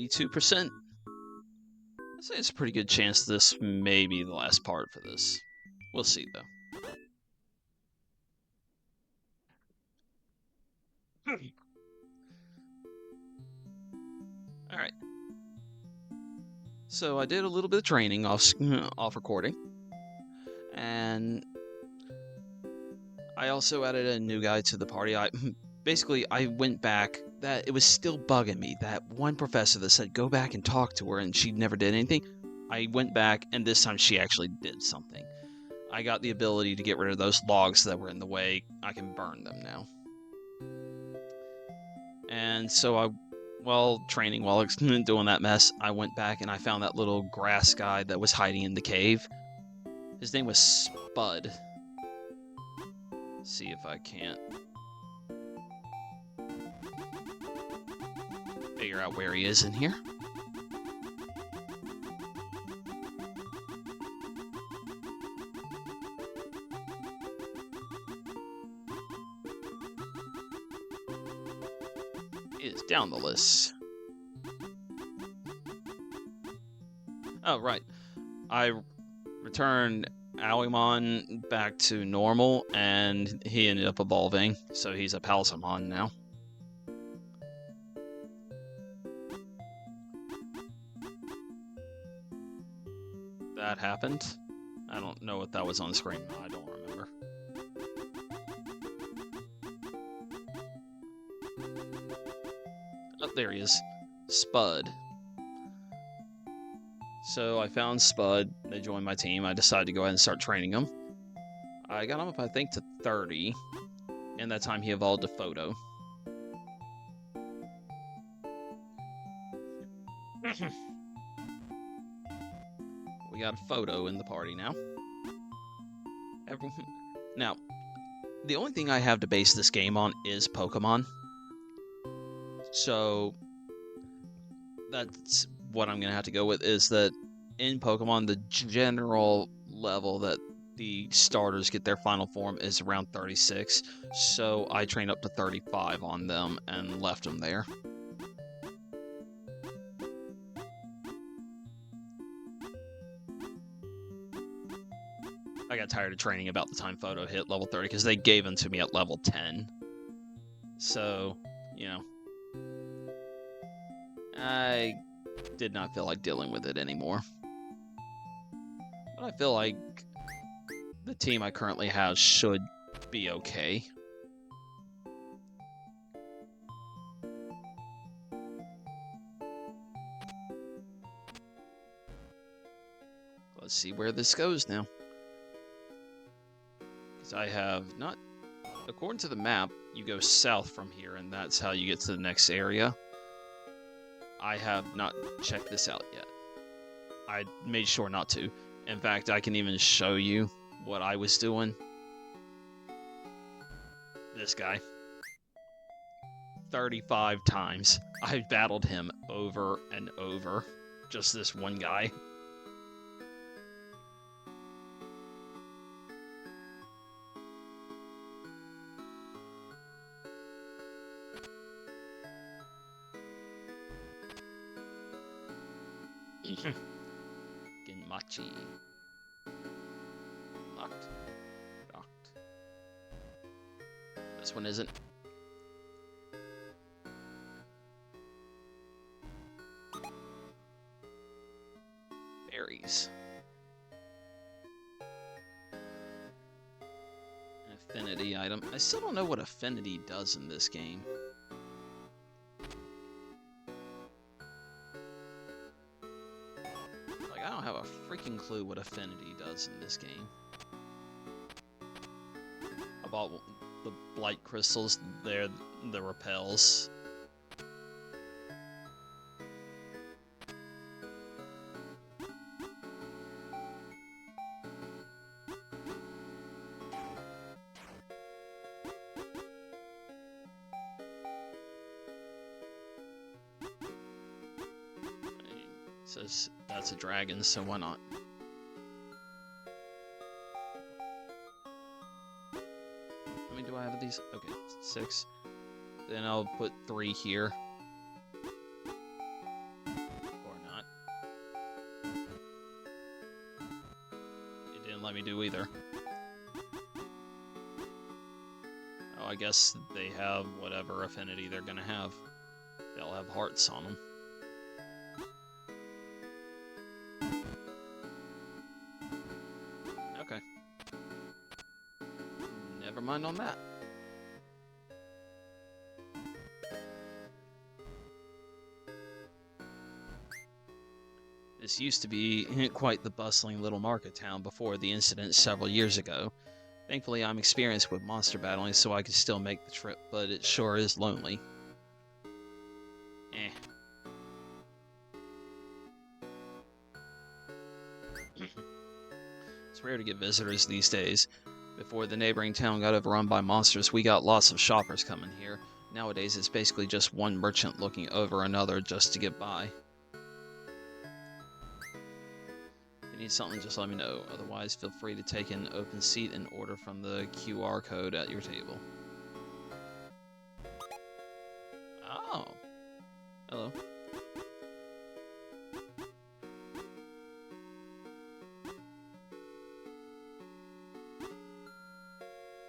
82%. I'd say it's a pretty good chance this may be the last part for this. We'll see, though. Alright. So I did a little bit of training off recording. And I also added a new guy to the party. Basically, I went back. That it was still bugging me. That one professor that said, go back and talk to her, and she never did anything. I went back, and this time she actually did something. I got the ability to get rid of those logs that were in the way. I can burn them now. And so while doing that mess, I went back and I found that little grass guy that was hiding in the cave. His name was Spud. Let's see if I can't figure out where he is in here. He is down the list. Oh, right. I returned Awimon back to normal, and he ended up evolving, so he's a Palsamon now. That happened. I don't know what that was on screen. I don't remember. Oh, there he is. Spud. So I found Spud. They joined my team. I decided to go ahead and start training him. I got him up, I think, to 30. And that time he evolved to Photo. We got a Photo in the party now. Now, the only thing I have to base this game on is Pokemon. So that's what I'm going to have to go with, is that in Pokemon, the general level that the starters get their final form is around 36. So I trained up to 35 on them and left them there. I got tired of training about the time Photo hit level 30 because they gave them to me at level 10. So, you know, I did not feel like dealing with it anymore. But I feel like the team I currently have should be okay. Let's see where this goes now. Because I have not... According to the map, you go south from here, and that's how you get to the next area. I have not checked this out yet. I made sure not to. In fact, I can even show you what I was doing. This guy. 35 times. I battled him over and over. Just this one guy. Genmachi. Locked. Locked. This one isn't. Berries. An affinity item. I still don't know what affinity does in this game. I don't have a freaking clue what affinity does in this game. About the blight crystals, they're the repels. It says that's a dragon, so why not? How many do I have of these? Okay, 6. Then I'll put 3 here. me do either. Oh, I guess they have whatever affinity they're gonna have. They'll have hearts on them. Okay. Never mind on that. This used to be quite the bustling little market town before the incident several years ago. Thankfully, I'm experienced with monster battling, so I can still make the trip, but it sure is lonely. Eh. It's rare to get visitors these days. Before the neighboring town got overrun by monsters, we got lots of shoppers coming here. Nowadays, it's basically just one merchant looking over another just to get by. If you need something, just let me know. Otherwise, feel free to take an open seat and order from the QR code at your table. Oh. Hello.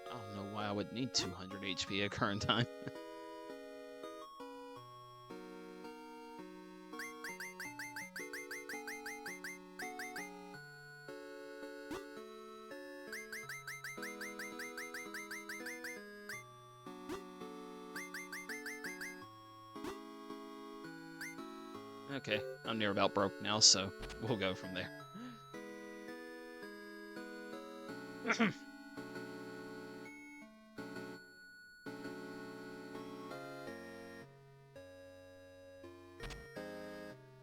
I don't know why I would need 200 HP at current time. Okay, I'm near about broke now, so we'll go from there.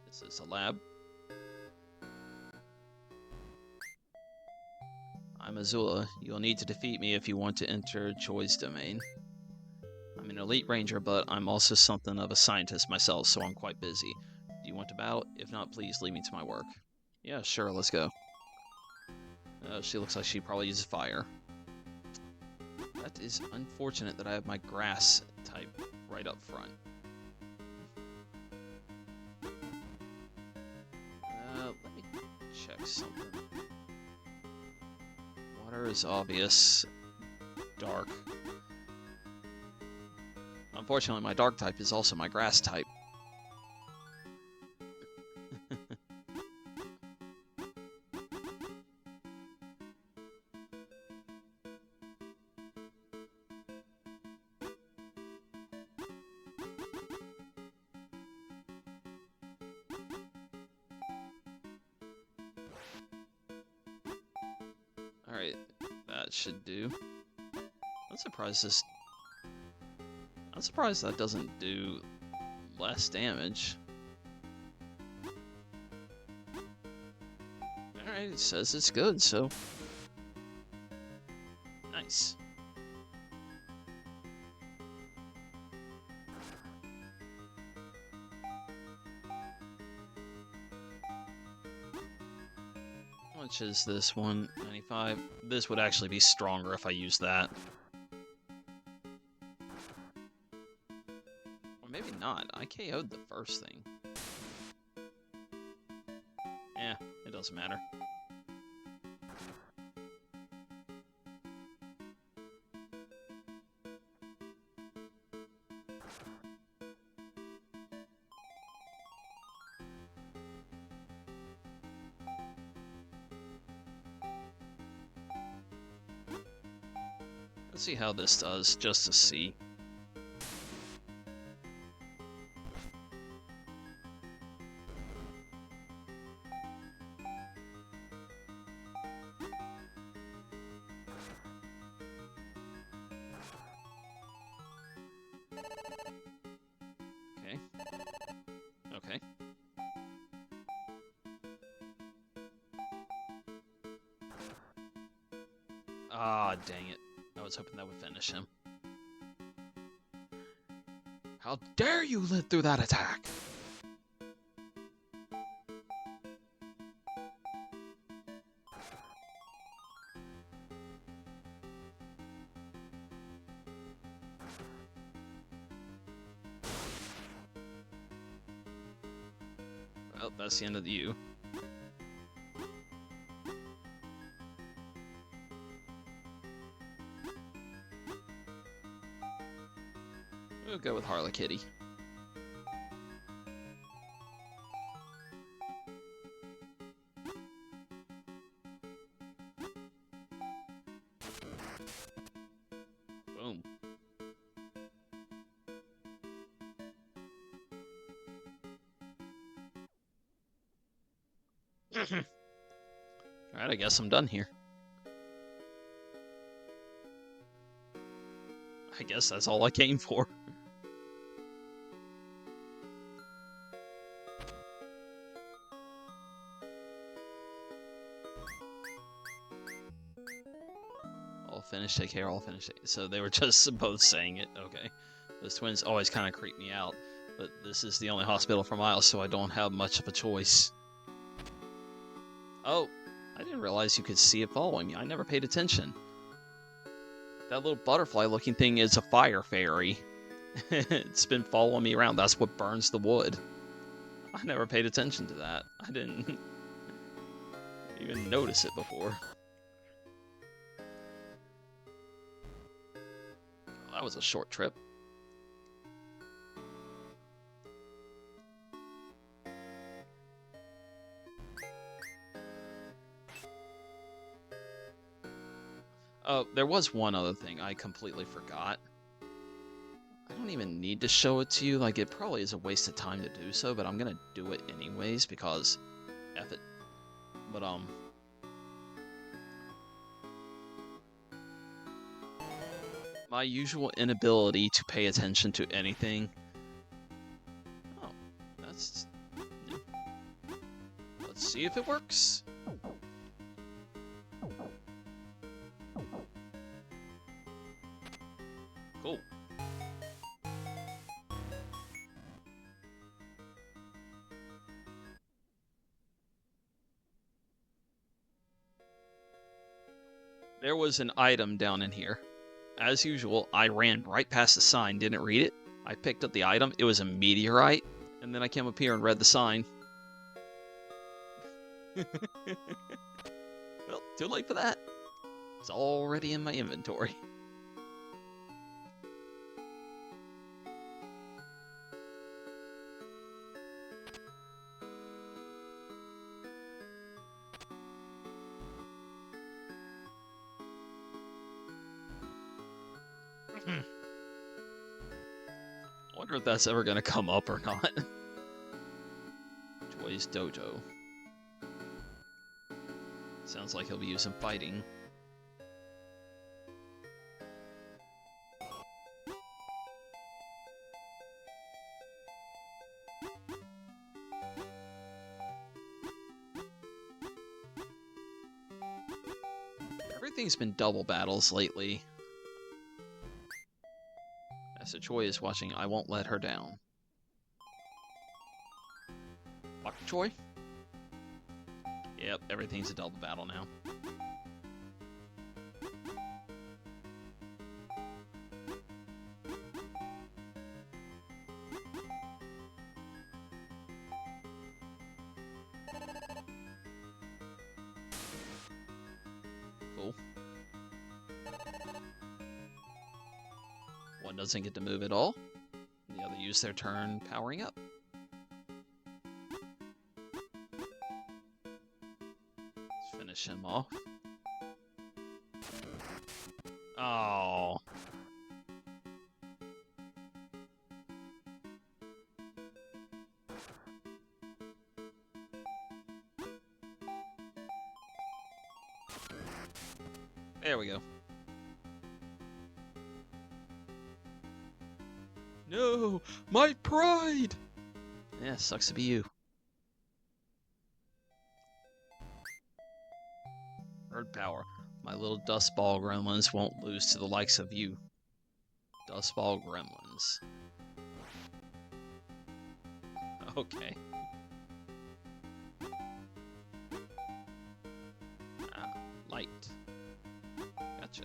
This is a lab. I'm Azula. You'll need to defeat me if you want to enter Choi's domain. I'm an elite ranger, but I'm also something of a scientist myself, so I'm quite busy. Do you want to battle? If not, please leave me to my work. Yeah, sure, let's go. She looks like she probably uses fire. That is unfortunate that I have my grass type right up front. Let me check something. Water is obvious. Dark. Unfortunately, my dark type is also my grass type. Alright, that should do. I'm surprised that doesn't do less damage. Alright, it says it's good, so... Nice. How much is this one? 95. This would actually be stronger if I used that. Or maybe not. I KO'd the first thing. Yeah, it doesn't matter. Let's see how this does, just to see. Okay. Okay. Ah, dang it. I was hoping that would finish him. How dare you live through that attack? Well, that's the end of you. We'll go with Harley Kitty. Boom. Alright, I guess I'm done here. I guess that's all I came for. All finished, take care, all finished. So they were just both saying it. Okay. Those twins always kind of creep me out. But this is the only hospital for miles, so I don't have much of a choice. Oh, I didn't realize you could see it following me. I never paid attention. That little butterfly-looking thing is a fire fairy. It's been following me around. That's what burns the wood. I never paid attention to that. I didn't even notice it before. Well, that was a short trip. Oh, there was one other thing I completely forgot. I don't even need to show it to you. Like, it probably is a waste of time to do so, but I'm gonna do it anyways because F it. But, my usual inability to pay attention to anything. Oh, that's new. Let's see if it works. Cool. There was an item down in here. As usual, I ran right past the sign, didn't read it. I picked up the item, it was a meteorite, and then I came up here and read the sign. Well, too late for that. It's already in my inventory. I wonder if that's ever gonna come up or not. Joy's Dojo. Sounds like he'll be using fighting. Everything's been double battles lately. So Choi is watching. I won't let her down. Bok Choi? Yep, everything's a double battle now. Cool. One doesn't get to move at all. The other use their turn powering up. Let's finish him off. Oh. There we go. No! My pride! Yeah, sucks to be you. Bird power. My little dustball gremlins won't lose to the likes of you. Dustball gremlins. Okay. Ah, light. Gotcha.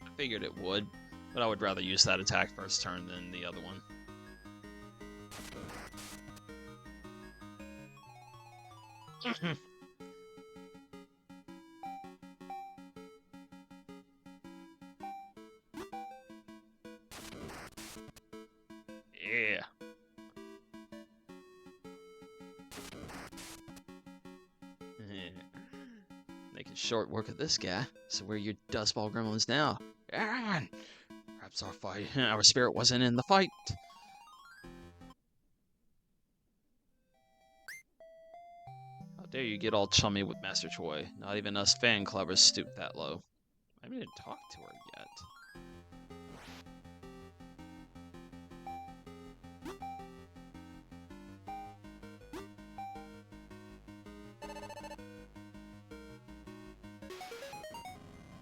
I figured it would, but I would rather use that attack first turn than the other one. Yeah. Making short work of this guy. So where are your dustball gremlins now? Aaron! Perhaps our spirit wasn't in the fight. How dare you get all chummy with Master Choi? Not even us fan clubbers stoop that low. I haven't even talked to her yet.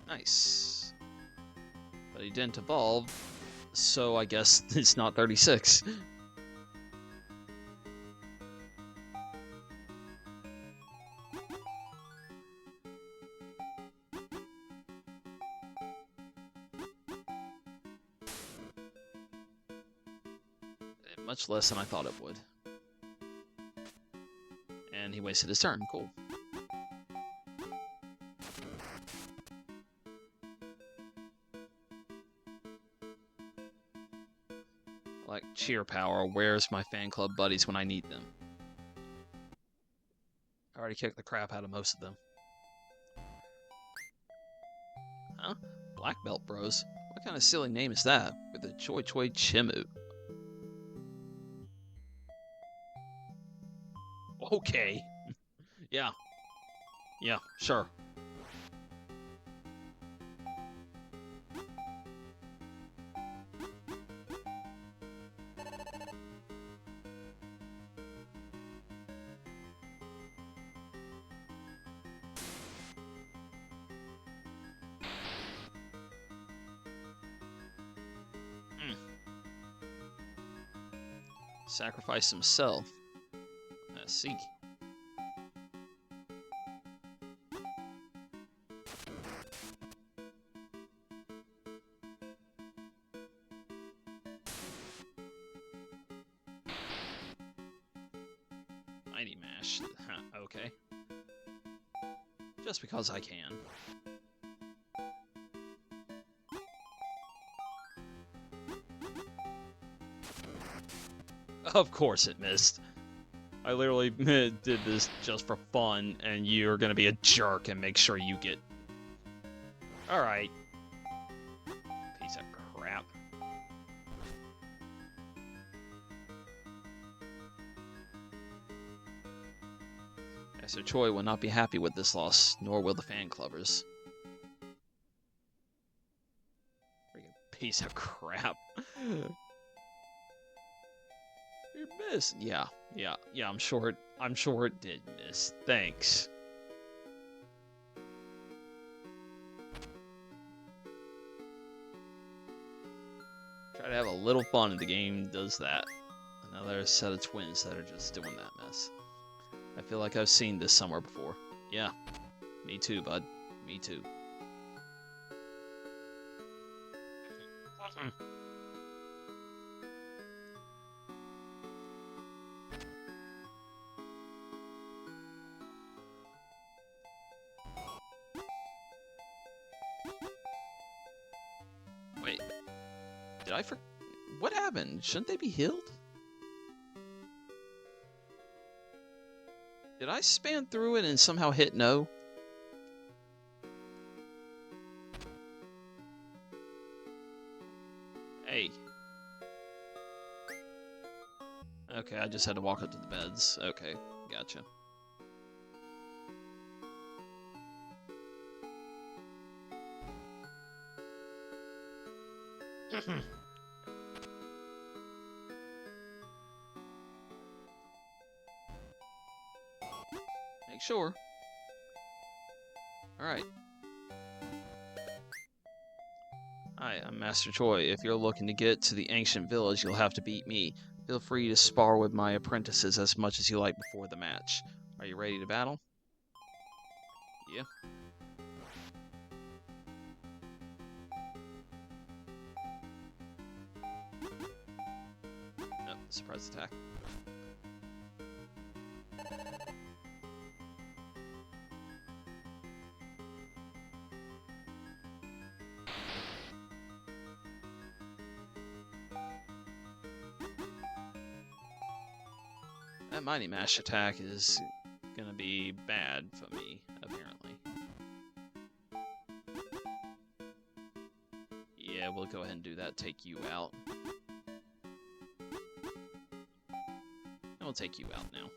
Nice. But he didn't evolve, so I guess it's not 36. Much less than I thought it would. And he wasted his turn. Cool. Like cheer power, where's my fan club buddies when I need them? I already kicked the crap out of most of them. Huh? Black Belt Bros? What kind of silly name is that? With the Choi Choi Chimu. Okay. Yeah. Yeah, sure. Sacrifice himself. I see. Mighty Mash. Okay. Just because I can. Of course it missed. I literally did this just for fun, and you're gonna be a jerk and make sure you get... Alright. Piece of crap. Master Choi will not be happy with this loss, nor will the fan clubbers. Freaking piece of crap. You missed. Yeah, I'm sure it did miss. Thanks. Try to have a little fun, and the game does that. Another set of twins that are just doing that mess. I feel like I've seen this somewhere before. Yeah, me too, bud. Me too. Wait, did I what happened? Shouldn't they be healed? Did I span through it and somehow hit no? Hey. Okay, I just had to walk up to the beds. Okay, gotcha. Make sure. Alright. Hi, I'm Master Choi. If you're looking to get to the ancient village, you'll have to beat me. Feel free to spar with my apprentices as much as you like before the match. Are you ready to battle? Yeah. Nope, surprise attack. That Mighty Mash attack is gonna be bad for me, apparently. Yeah, we'll go ahead and do that, take you out. And we'll take you out now.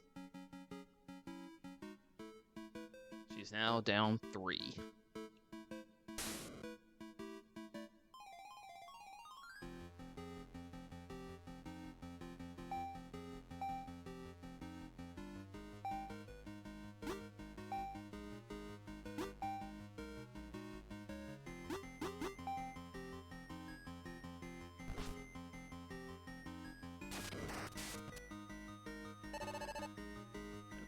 She's now down 3.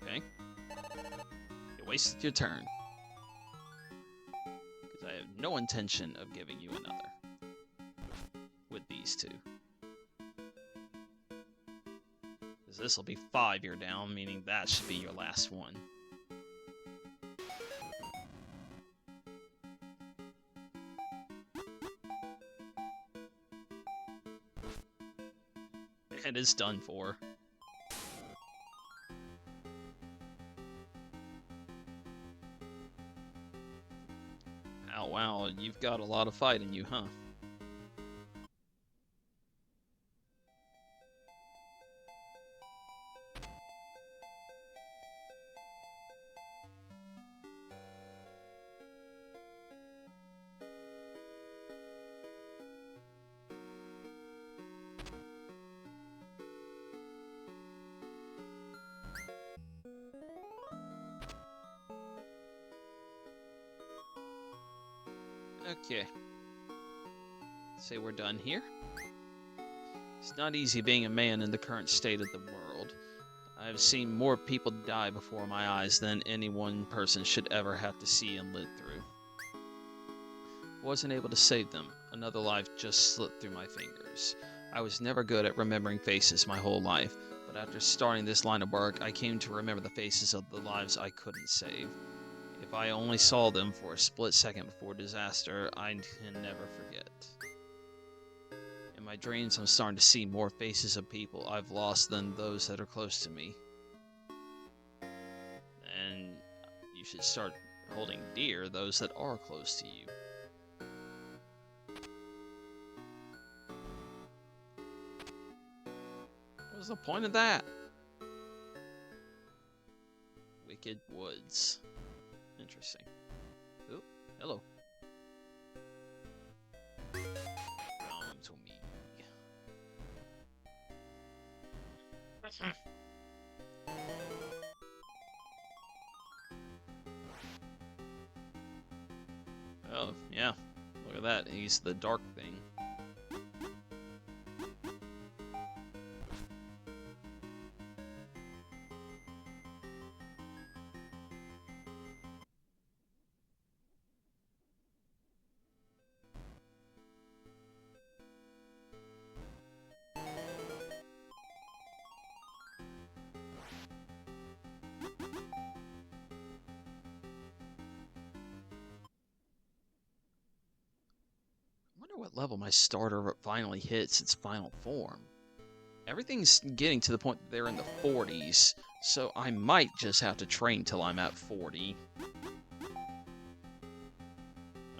Okay. You wasted your turn. Because I have no intention of giving you another. With these two. Because this will be 5 you're down, meaning that should be your last one. It is done for. Oh wow, you've got a lot of fight in you, huh? Okay. Say we're done here. It's not easy being a man in the current state of the world. I have seen more people die before my eyes than any one person should ever have to see and live through. Wasn't able to save them. Another life just slipped through my fingers. I was never good at remembering faces my whole life, but after starting this line of work, I came to remember the faces of the lives I couldn't save. If I only saw them for a split second before disaster, I can never forget. In my dreams, I'm starting to see more faces of people I've lost than those that are close to me. And you should start holding dear those that are close to you. What was the point of that? Wicked Woods. Interesting. Oh, hello. Come to me. Oh, yeah. Look at that. He's the dark thing. What level my starter finally hits its final form. Everything's getting to the point that they're in the 40s, so I might just have to train till I'm at 40.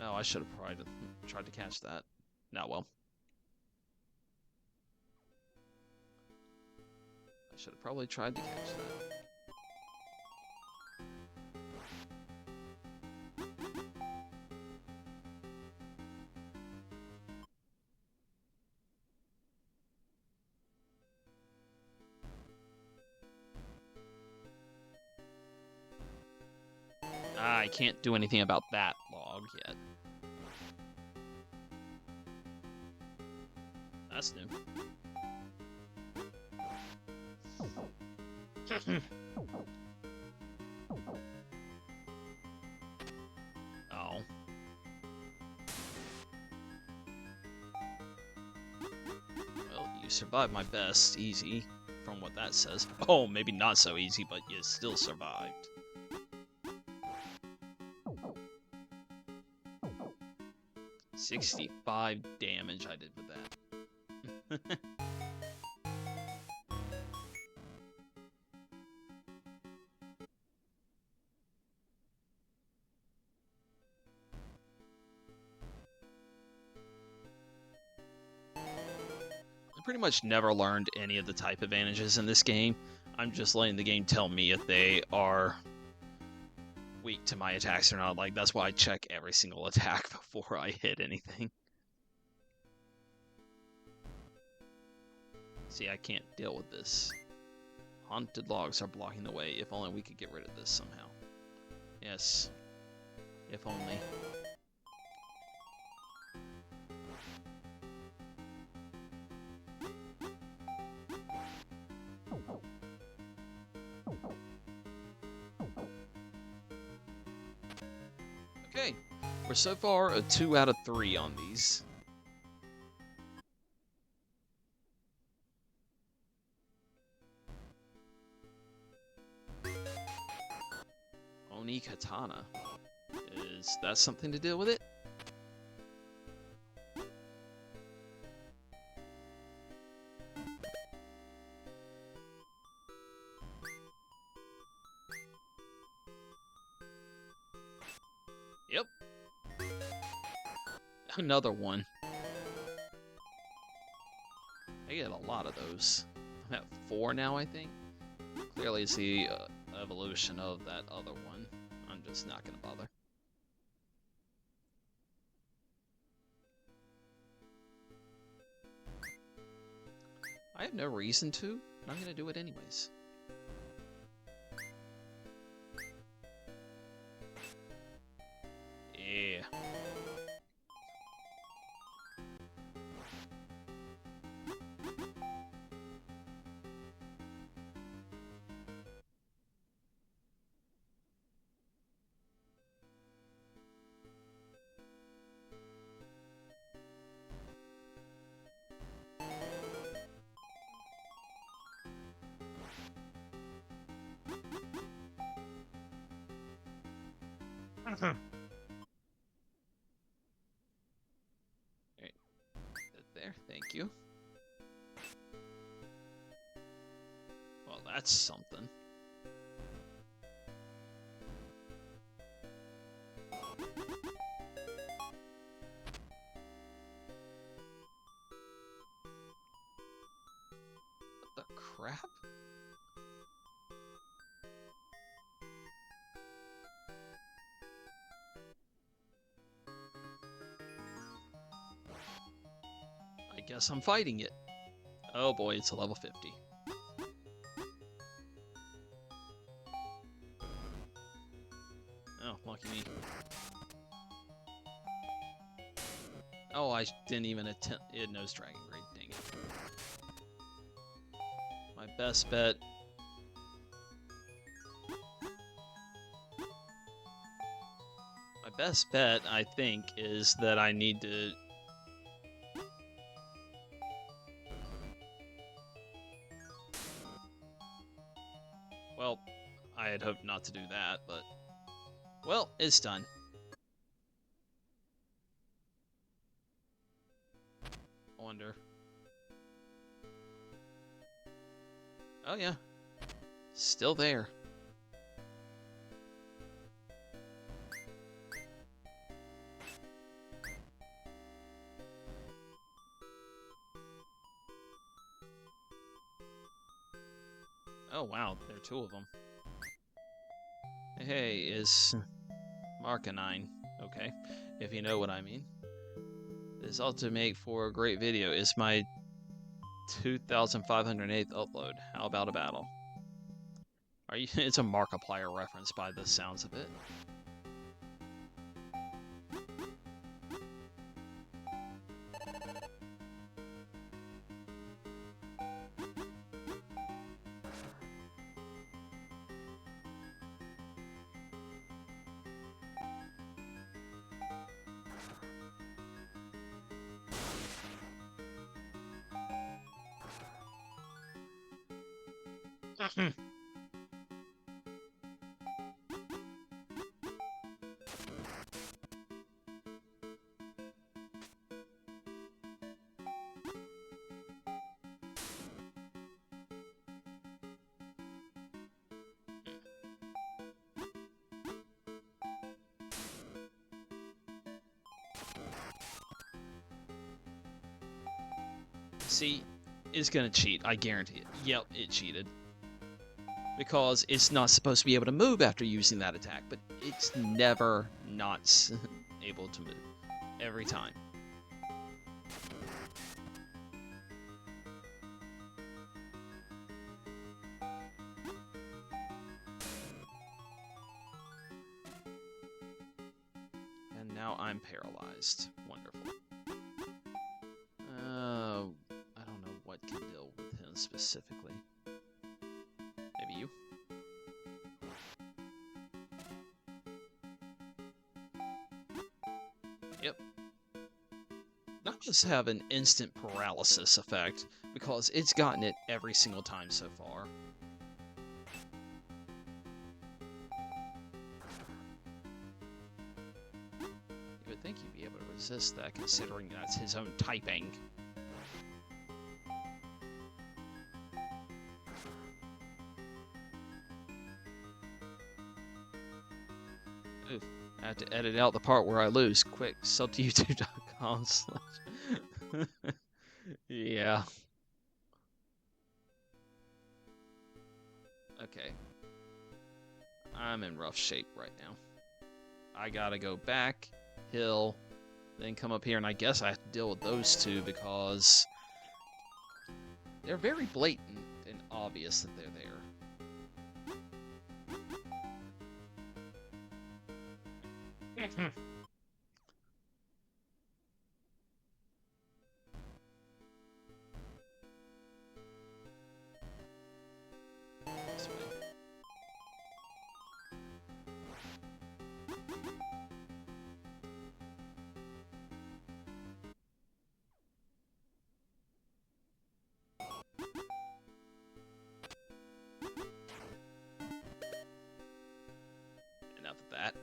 Oh, I should have probably tried to catch that. Now, well. I should have probably tried to catch that. I can't do anything about that log yet. That's new. Oh. Well, you survived my best. Easy, from what that says. Oh, maybe not so easy, but you still survived. 65 damage I did with that. pretty much never learned any of the type advantages in this game. I'm just letting the game tell me if they are weak to my attacks or not. Like, that's why I check every single attack before I hit anything. See, I can't deal with this. Haunted logs are blocking the way. If only we could get rid of this somehow. Yes. If only. Okay. We're so far a 2 out of 3 on these. Oni Katana. Is that something to deal with it? Yep. Another one. I get a lot of those. I'm at 4 now, I think. Clearly it's the evolution of that other one. I'm just not gonna bother. I have no reason to, but I'm gonna do it anyways. Yeah. Alright. There, thank you. Well, that's something. What the crap? I guess I'm fighting it. Oh boy, it's a level 50. Oh, lucky me. Oh, I didn't even attempt. It knows Dragon Grade, dang it. My best bet. My best bet, I think, is that I need to. Well, I had hoped not to do that, but. Well, it's done. I wonder. Oh, yeah. Still there. Oh, wow. There are 2 of them. Hey, is Markanine. Okay, if you know what I mean. This ought to make for a great video. It's my 2508th upload. How about a battle? Are you? It's a Markiplier reference by the sounds of it. See, is gonna cheat. I guarantee it. Yep, it cheated. Because it's not supposed to be able to move after using that attack, but it's never not able to move. Every time. And now I'm paralyzed. Wonderful. I don't know what can deal with him specifically. Maybe you? Yep. Not just have an instant paralysis effect, because it's gotten it every single time so far. You would think you'd be able to resist that, considering that's his own typing. Oof. I have to edit out the part where I lose. Quick, sub to youtube.com/. Yeah. Okay. I'm in rough shape right now. I gotta go back, hill, then come up here, and I guess I have to deal with those two because they're very blatant and obvious that they're there. This way. Enough of that.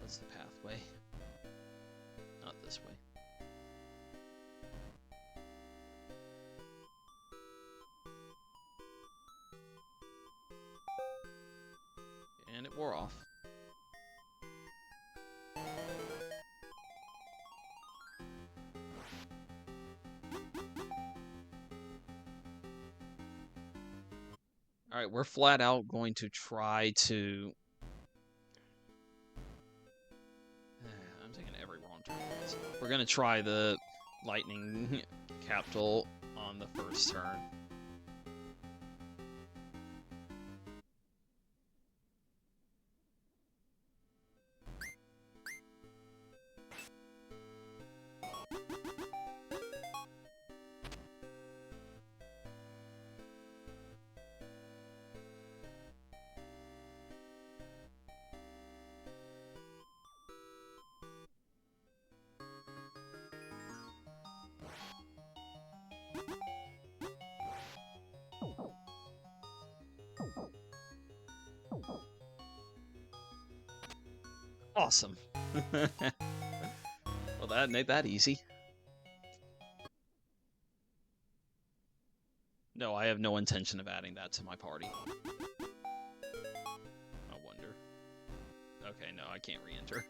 What's the pathway? Not this way. And it wore off. Alright, we're flat out going to try to... I'm taking every wrong turn. We're going to try the lightning capital on the first turn. Awesome. Well, that made that easy. No, I have no intention of adding that to my party. I wonder. Okay, no, I can't re-enter.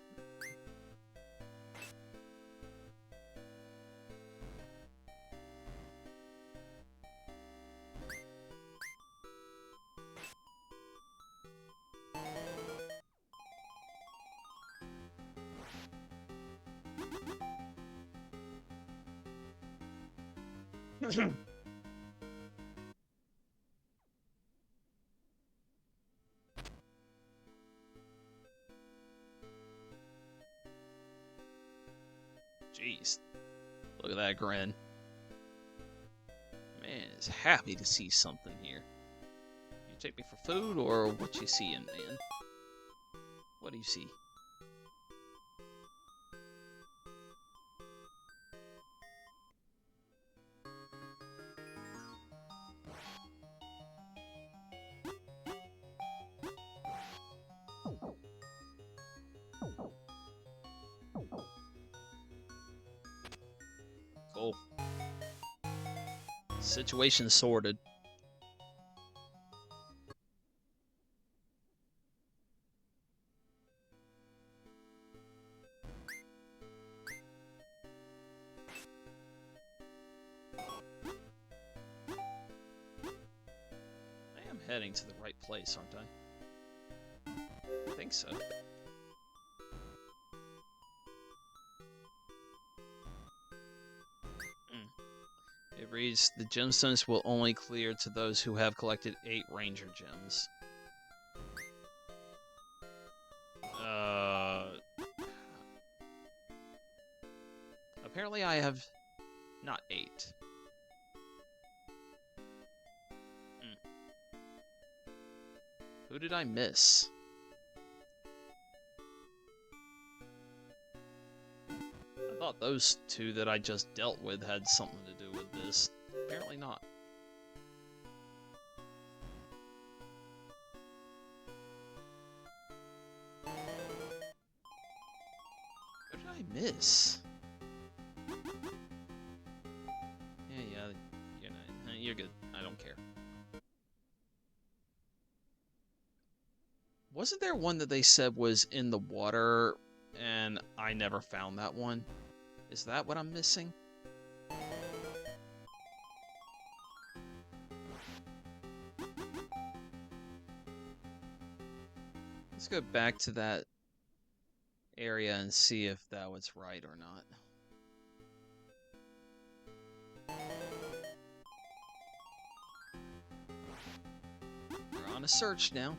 Jeez. Look at that grin. Man is happy to see something here. You take me for food, or what you seeing, man? What do you see? Cool. Situation sorted. I am heading to the right place, aren't I? I think so. It reads, the gemstones will only clear to those who have collected 8 ranger gems. Apparently I have not 8. Who did I miss? I thought those 2 that I just dealt with had something to do with this. Apparently not. Who did I miss? Yeah, you're good. I don't care. Wasn't there one that they said was in the water, and I never found that one? Is that what I'm missing? Let's go back to that area and see if that was right or not. We're on a search now.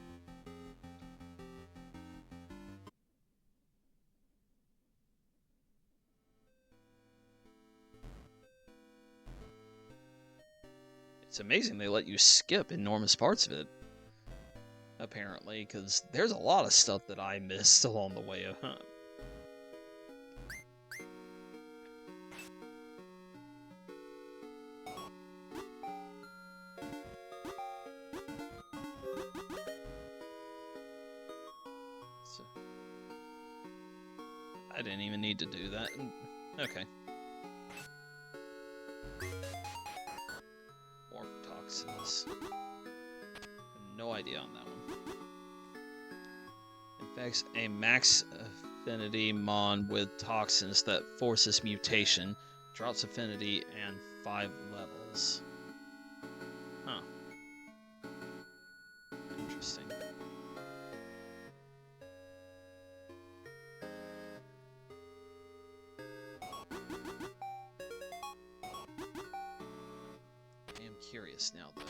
It's amazing they let you skip enormous parts of it. Apparently, because there's a lot of stuff that I missed along the way. So, I didn't even need to do that. Okay. More toxins. No idea on that one. Infects a max affinity mon with toxins that forces mutation, drops affinity, and 5 levels. Huh. Interesting. I am curious now, though.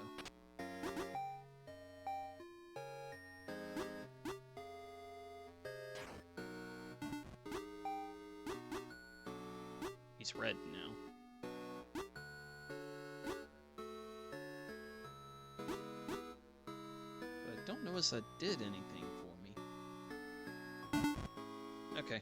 He's red now. But I don't know if that did anything for me. Okay.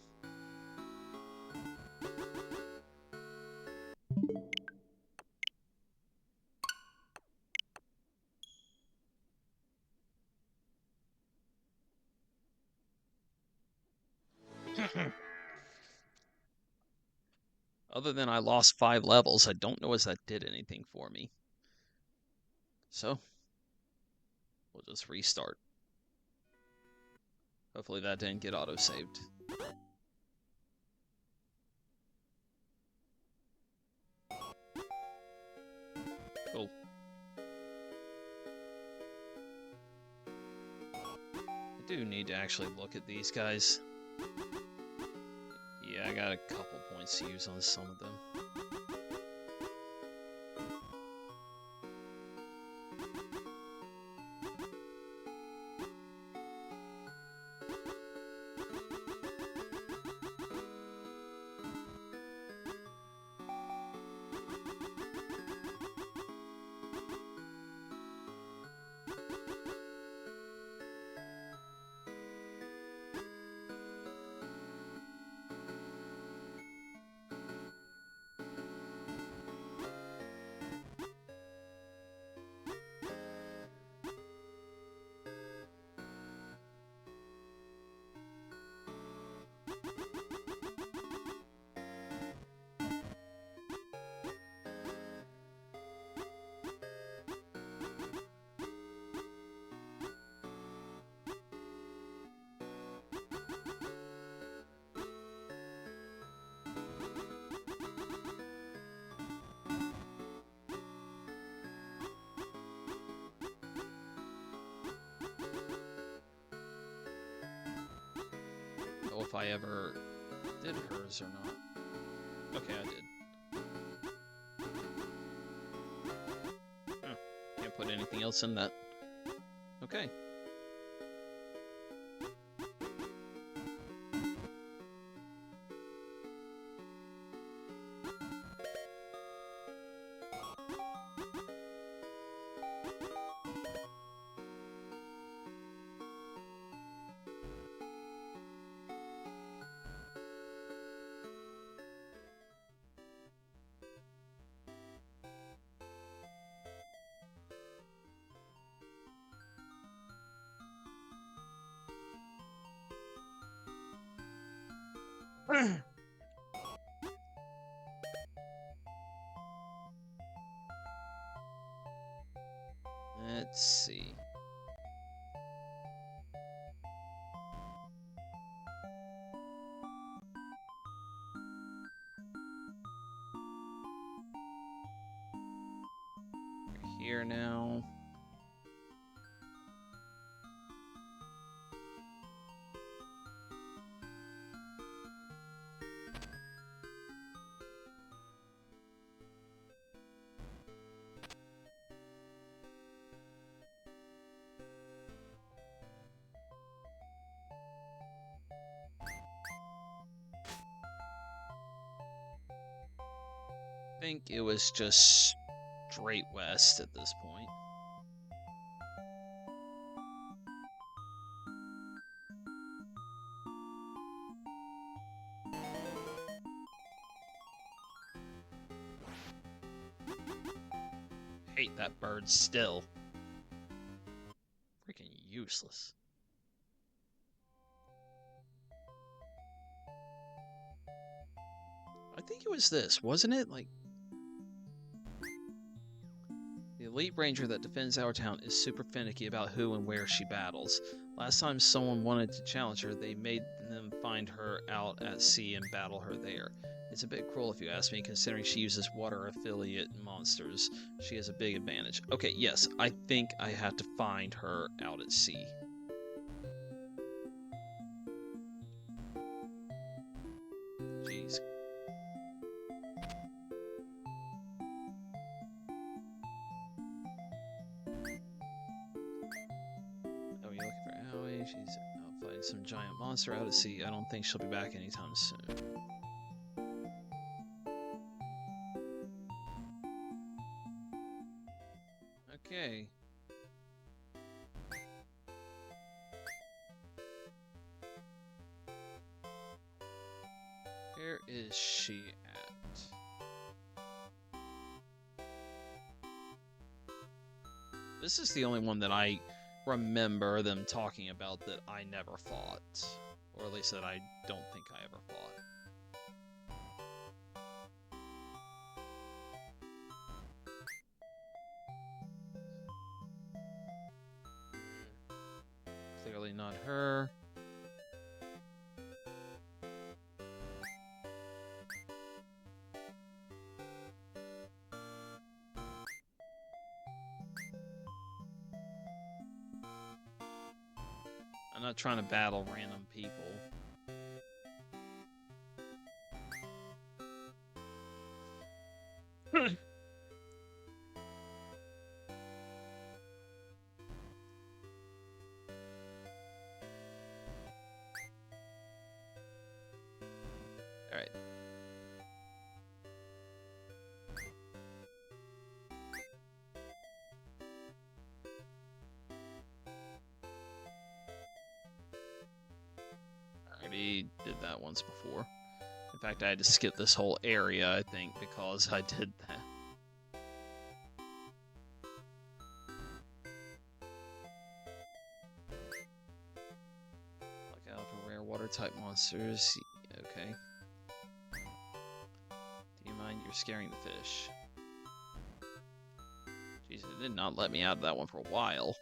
Other than I lost 5 levels, I don't know if that did anything for me. So, we'll just restart. Hopefully that didn't get auto-saved. Cool. I do need to actually look at these guys. Yeah, I got a couple points to use on some of them. if I ever did hers or not. Okay, I did. Huh. Can't put anything else in that. Okay. Let's see. We're here now. I think it was just straight west at this point. Hate that bird still. Freaking useless. I think it was this, wasn't it? Like, the elite ranger that defends our town is super finicky about who and where she battles. Last time someone wanted to challenge her, they made them find her out at sea and battle her there. It's a bit cruel if you ask me, considering she uses water affiliate monsters. She has a big advantage. Okay, yes, I think I have to find her out at sea. Jeez. Oh, you're looking for Aoi? She's out fighting some giant monster out at sea. I don't think she'll be back anytime soon. Okay. Where is she at? This is the only one that I remember them talking about that I never fought. Or at least that I don't think I ever fought. Clearly not her. I'm not trying to battle random people. Alright. I already did that once before. In fact, I had to skip this whole area, I think, because I did that. Look out for rare water-type monsters. Okay. Do you mind? You're scaring the fish. Jeez, it did not let me out of that one for a while.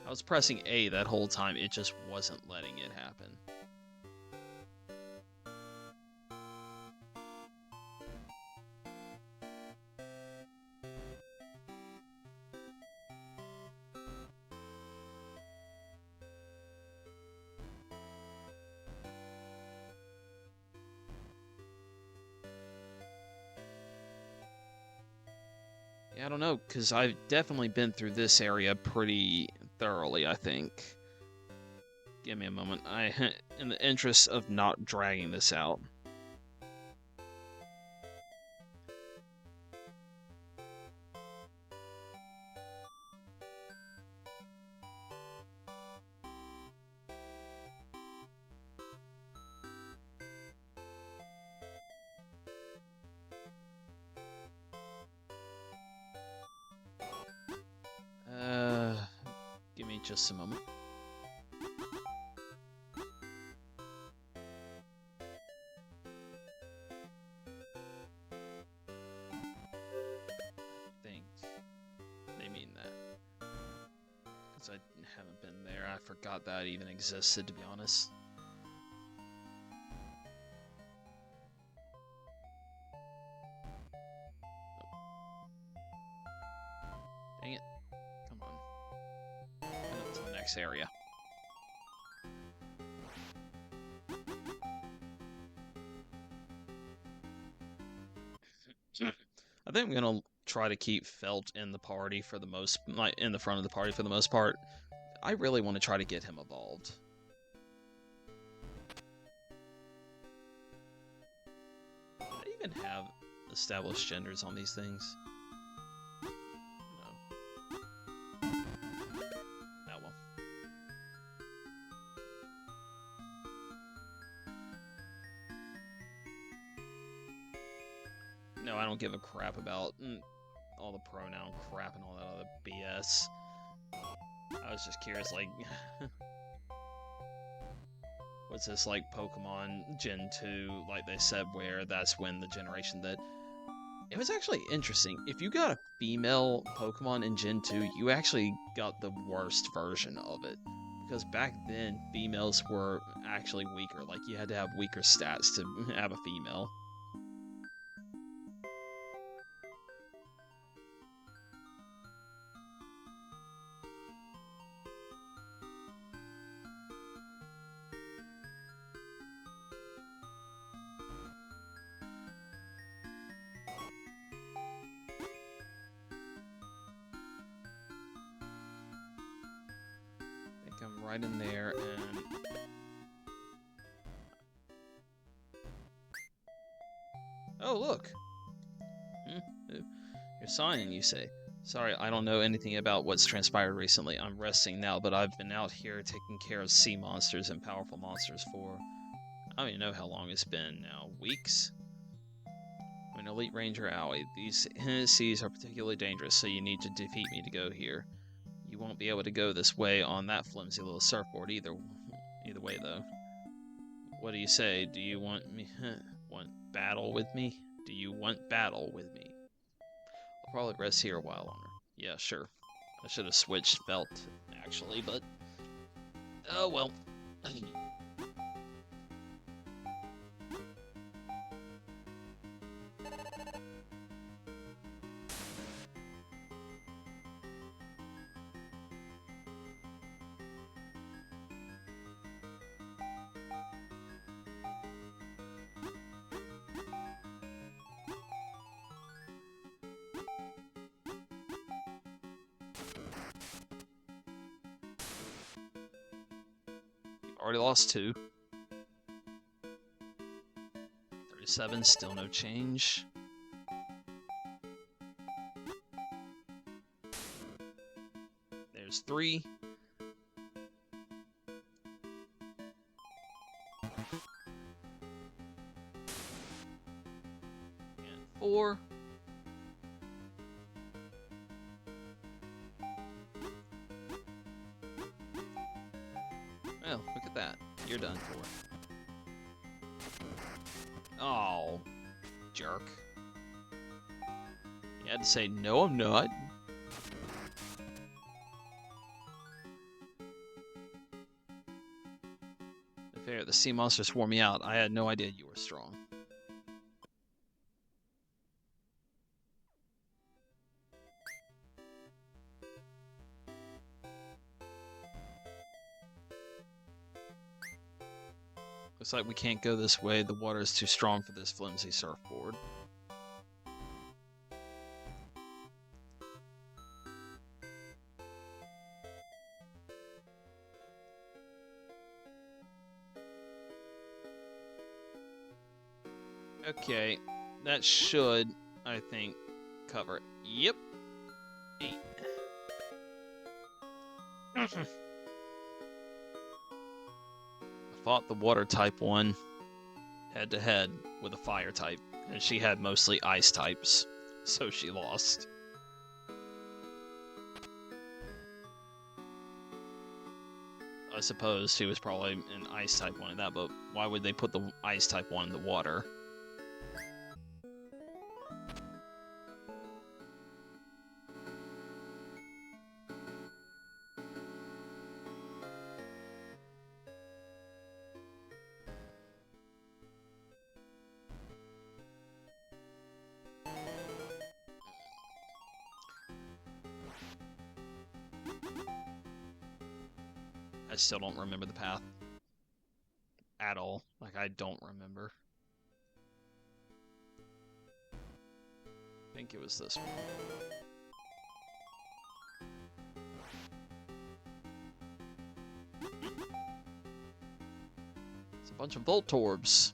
I was pressing A that whole time, it just wasn't letting it happen. Yeah, I don't know, because I've definitely been through this area pretty thoroughly, I think. Give me a moment. In the interest of not dragging this out. Uh, Give me just a moment. I think they mean that. Because I haven't been there. I forgot that even existed, to be honest. Dang it. Come on. And to the next area. I think I'm gonna try to keep Felt in the party for the most, like in the front of the party for the most part. I really want to try to get him evolved. Do I even have established genders on these things? No. Oh well. No, I don't give a crap about all the pronoun crap and all that other BS. I was just curious, like, what's this, like, Pokemon Gen 2, like they said, where that's when the generation that... It was actually interesting. If you got a female Pokemon in Gen 2, you actually got the worst version of it. Because back then, females were actually weaker. Like, you had to have weaker stats to have a female. I think I'm right in there, and... Oh, look! You're signing, you say. Sorry, I don't know anything about what's transpired recently. I'm resting now, but I've been out here taking care of sea monsters and powerful monsters for... I don't even know how long it's been now. Weeks? I'm an elite ranger owie. These seas are particularly dangerous, so you need to defeat me to go here. You won't be able to go this way on that flimsy little surfboard either way, though. What do you say? Do you want me... want battle with me? Do you want battle with me? I'll probably rest here a while longer. Yeah, sure. I should have switched belt, actually, but... Oh, well. Already lost 2. 37, still no change. There's 3. And 4. Well, look at that. You're done for. Oh, jerk. You had to say, no, I'm not. Fair, the sea monsters wore me out. I had no idea you were strong. Looks like we can't go this way. The water is too strong for this flimsy surfboard. Okay, that should, I think, cover it. Yep. 8. I fought the water type one head to head with a fire type, and she had mostly ice types, so she lost. I suppose she was probably an ice type one in that, but why would they put the ice type one in the water? I still don't remember the path at all. Like, I don't remember. I think it was this one. It's a bunch of Voltorbs.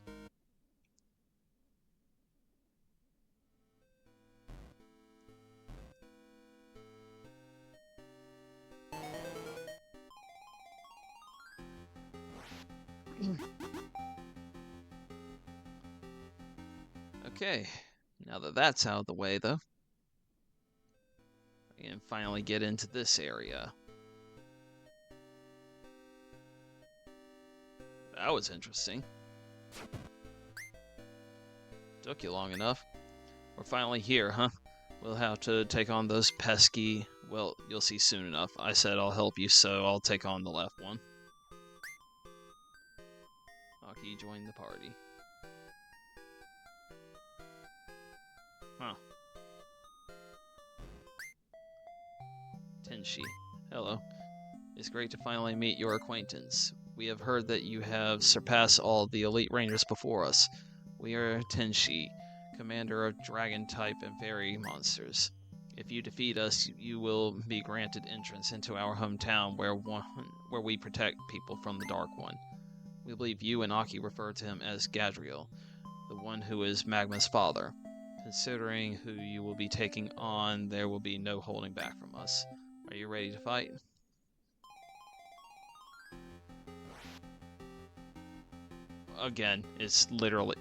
Okay, now that that's out of the way, though, we can finally get into this area. That was interesting. Took you long enough. We're finally here, huh? We'll have to take on those pesky... Well, you'll see soon enough. I said I'll help you, so I'll take on the left one. Doki joined the party. Huh. Tenshi. Hello. It's great to finally meet your acquaintance. We have heard that you have surpassed all the elite rangers before us. We are Tenshi, commander of dragon type and fairy monsters. If you defeat us, you will be granted entrance into our hometown where we protect people from the Dark One. We believe you and Aki refer to him as Gadriel, the one who is Magma's father. Considering who you will be taking on, there will be no holding back from us. Are you ready to fight? Again, it's literally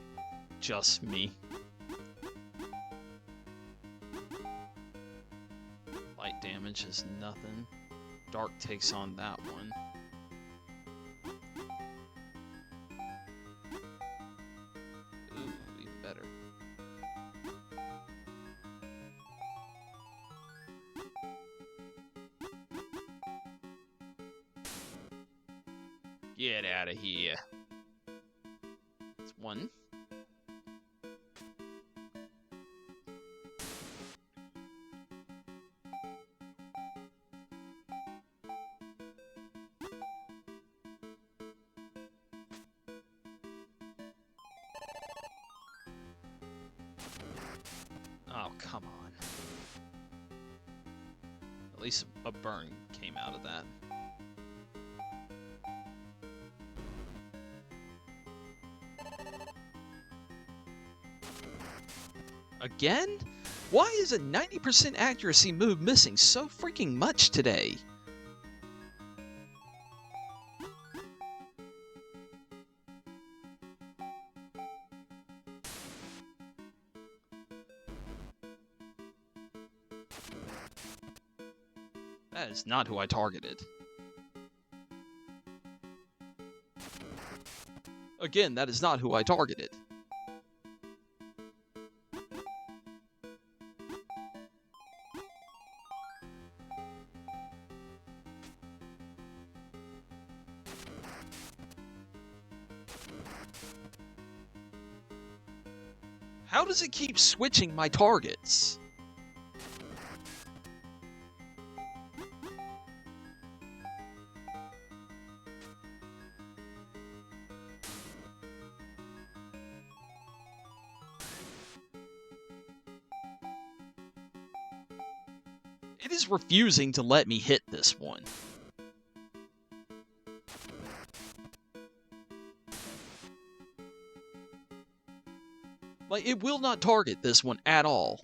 just me. Light damage is nothing. Dark takes on that one. Ooh, even better. Get out of here. It's one. Oh, come on. At least a burn came out of that. Again? Why is a 90% accuracy move missing so freaking much today? That is not who I targeted. Again, that is not who I targeted. How does it keep switching my targets? It is refusing to let me hit this one. Like, it will not target this one at all.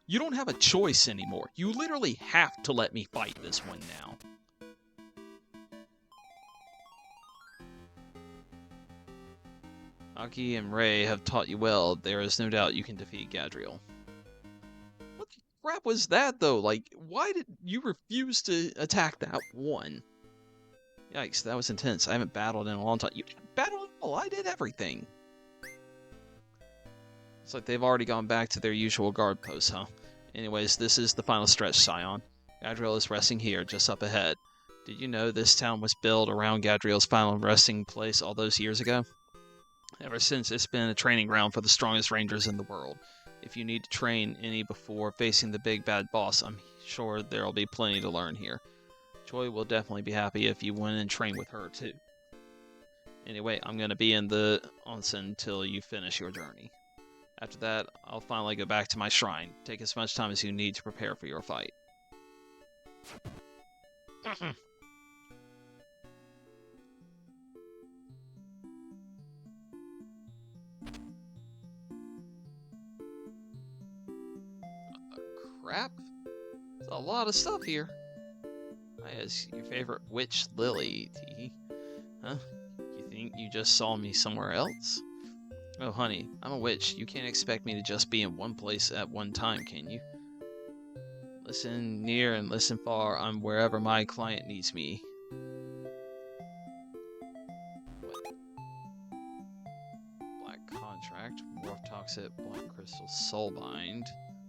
You don't have a choice anymore. You literally have to let me fight this one now. Aki and Ray have taught you well. There is no doubt you can defeat Gadriel. What the crap was that, though? Like, why did you refuse to attack that one? Yikes, that was intense. I haven't battled in a long time. You didn't battle at all. I did everything. It's like they've already gone back to their usual guard posts, huh? Anyways, this is the final stretch, Scion. Gadriel is resting here, just up ahead. Did you know this town was built around Gadriel's final resting place all those years ago? Ever since, it's been a training ground for the strongest rangers in the world. If you need to train any before facing the big bad boss, I'm sure there'll be plenty to learn here. Joy will definitely be happy if you went and train with her, too. Anyway, I'm going to be in the onsen until you finish your journey. After that, I'll finally go back to my shrine. Take as much time as you need to prepare for your fight. Crap? There's a lot of stuff here. Is your favorite witch Lily, T? Huh? You think you just saw me somewhere else? Oh, honey, I'm a witch. You can't expect me to just be in one place at one time, can you? Listen near and listen far. I'm wherever my client needs me. What? Black contract, morph toxic, black crystal, soulbind.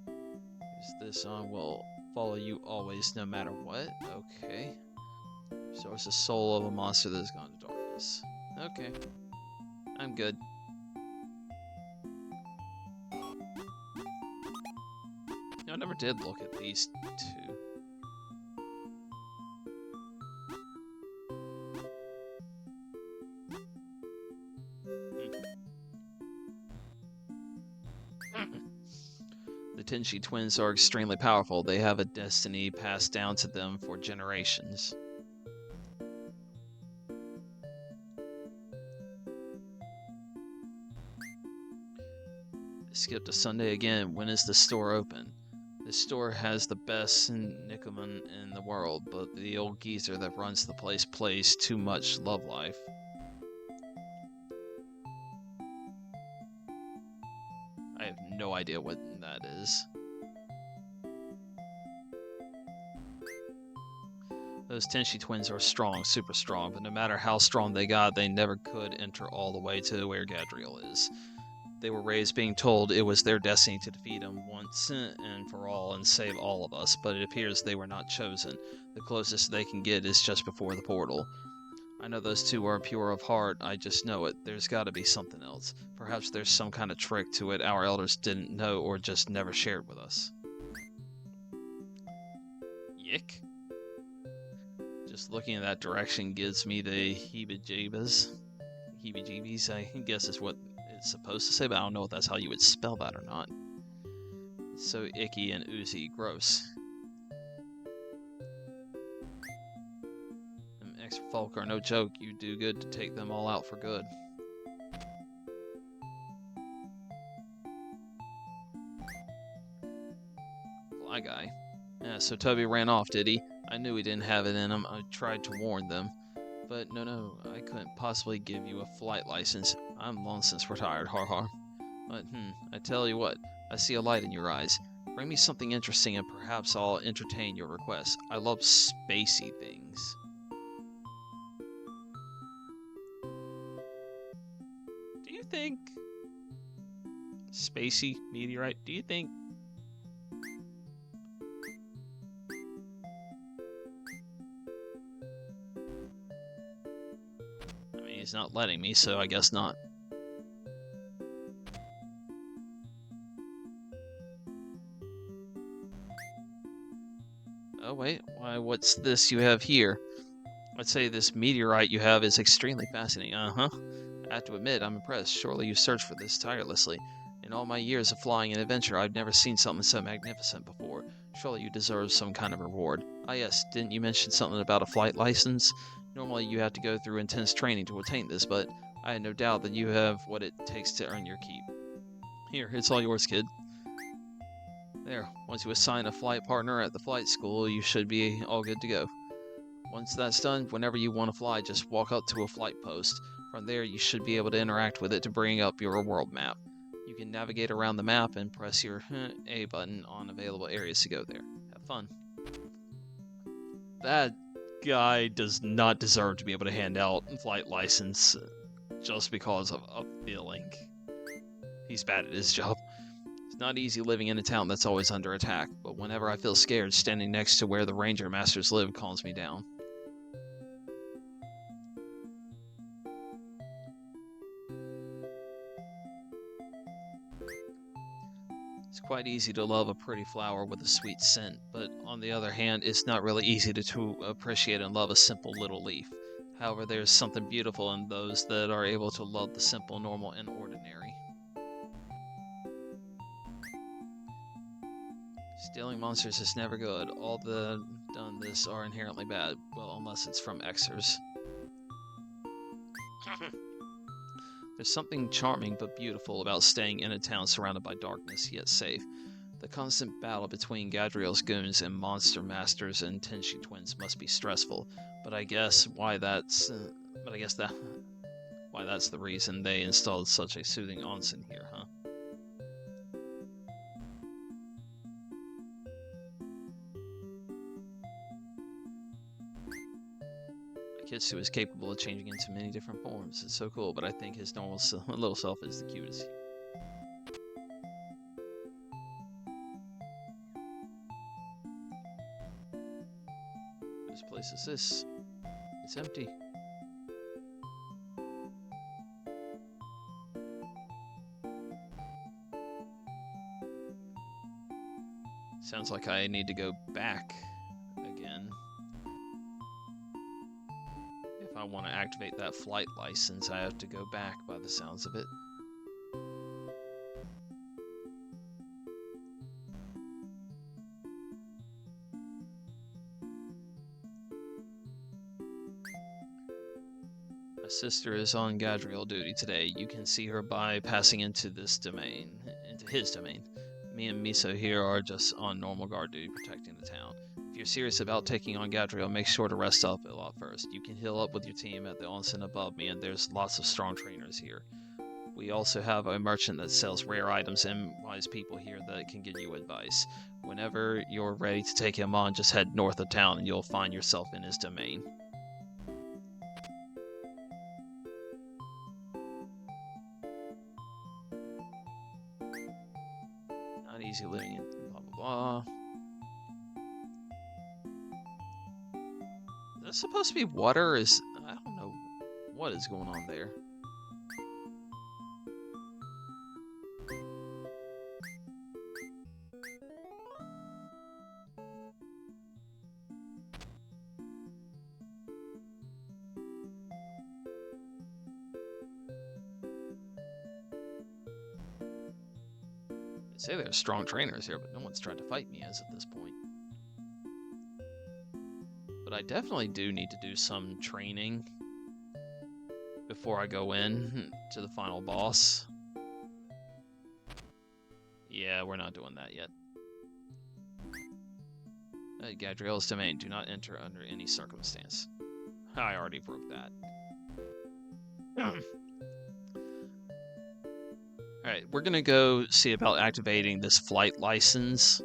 Is this on? Will follow you always, no matter what. Okay. So it's the soul of a monster that has gone to darkness. Okay. I'm good. I never did look at these two. The Tenshi twins are extremely powerful. They have a destiny passed down to them for generations. Skipped a Sunday again. When is the store open? The store has the best Nikoman in the world, but the old geezer that runs the place plays too much Love Life. I have no idea what that is. Those Tenshi twins are strong, super strong, but no matter how strong they got, they never could enter all the way to where Gadriel is. They were raised being told it was their destiny to defeat him once and for all and save all of us, but it appears they were not chosen. The closest they can get is just before the portal. I know those two are pure of heart, I just know it. There's gotta be something else. Perhaps there's some kind of trick to it our elders didn't know or just never shared with us. Yick. Just looking in that direction gives me the heebie-jeebies. Heebie-jeebies, I guess is what it's supposed to say, but I don't know if that's how you would spell that or not. It's so icky and oozy, gross. Them extra folk are no joke. You do good to take them all out for good. Fly guy. Yeah, so Toby ran off, did he? I knew he didn't have it in him. I tried to warn them. But no, I couldn't possibly give you a flight license. I'm long since retired, har har. But, I tell you what, I see a light in your eyes. Bring me something interesting and perhaps I'll entertain your request. I love spacey things. Do you think... Spacey meteorite, do you think... He's not letting me, so I guess not. Oh wait, why what's this you have here? I'd say this meteorite you have is extremely fascinating. I have to admit, I'm impressed. Surely you searched for this tirelessly. In all my years of flying and adventure, I've never seen something so magnificent before. Surely you deserve some kind of reward. Ah yes, didn't you mention something about a flight license? Normally you have to go through intense training to attain this, but I had no doubt that you have what it takes to earn your keep. Here, it's all yours, kid. There, once you assign a flight partner at the flight school, you should be all good to go. Once that's done, whenever you want to fly, just walk up to a flight post. From there, you should be able to interact with it to bring up your world map. You can navigate around the map and press your A button on available areas to go there. Have fun. That guy does not deserve to be able to hand out a flight license just because of a feeling. He's bad at his job. It's not easy living in a town that's always under attack, but whenever I feel scared, standing next to where the ranger masters live calms me down. It's quite easy to love a pretty flower with a sweet scent, but on the other hand, it's not really easy to appreciate and love a simple little leaf. However, there's something beautiful in those that are able to love the simple, normal, and ordinary. Stealing monsters is never good. All the done this are inherently bad. Well, unless it's from Xers. There's something charming but beautiful about staying in a town surrounded by darkness, yet safe. The constant battle between Gadriel's goons and monster masters and Tenshi twins must be stressful, but I guess why that's the reason they installed such a soothing onsen here, huh? Kitsu is capable of changing into many different forms. It's so cool, but I think his normal little self is the cutest. Whose place is this? It's empty. Sounds like I need to go back again. If I want to activate that flight license, I have to go back by the sounds of it. My sister is on Gadriel duty today. You can see her by passing into his domain. Me and Miso here are just on normal guard duty protecting the town. If you're serious about taking on Gadriel, make sure to rest up a lot first. You can heal up with your team at the onsen above me, and there's lots of strong trainers here. We also have a merchant that sells rare items and wise people here that can give you advice. Whenever you're ready to take him on, just head north of town and you'll find yourself in his domain. Not easy living in blah blah blah. Is this supposed to be water? I don't know what is going on there. They say there's strong trainers here, but no one's tried to fight me as at this point. But I definitely do need to do some training before I go in to the final boss. Yeah, we're not doing that yet. Gadriel's domain. Do not enter under any circumstance. I already broke that. Alright, we're gonna go see about activating this flight license.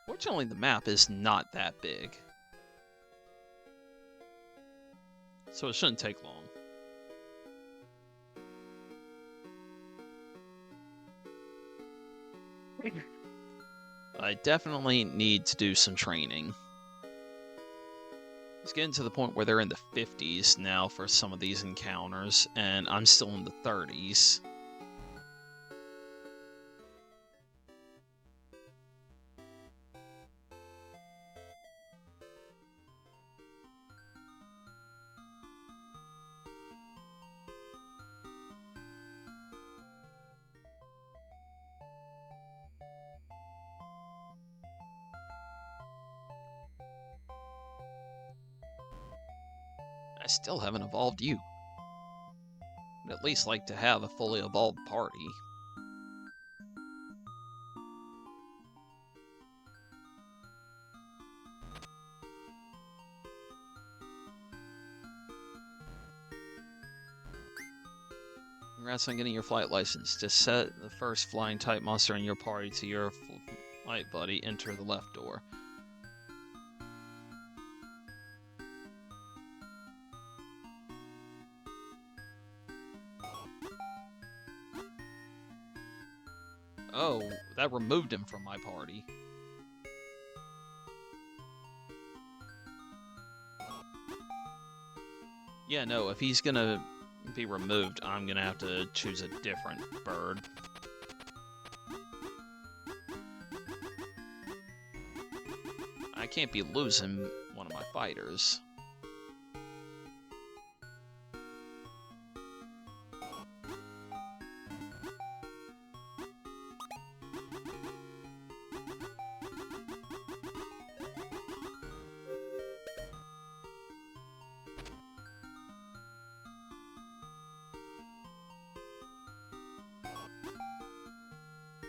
Fortunately, the map is not that big, so it shouldn't take long. I definitely need to do some training. It's getting to the point where they're in the 50s now for some of these encounters, and I'm still in the 30s. I still haven't evolved you. I'd at least like to have a fully evolved party. Congrats on getting your flight license. Just set the first flying type monster in your party to your flight buddy. Enter the left door. Oh, that removed him from my party. Yeah, no, if he's gonna be removed, I'm gonna have to choose a different bird. I can't be losing one of my fighters.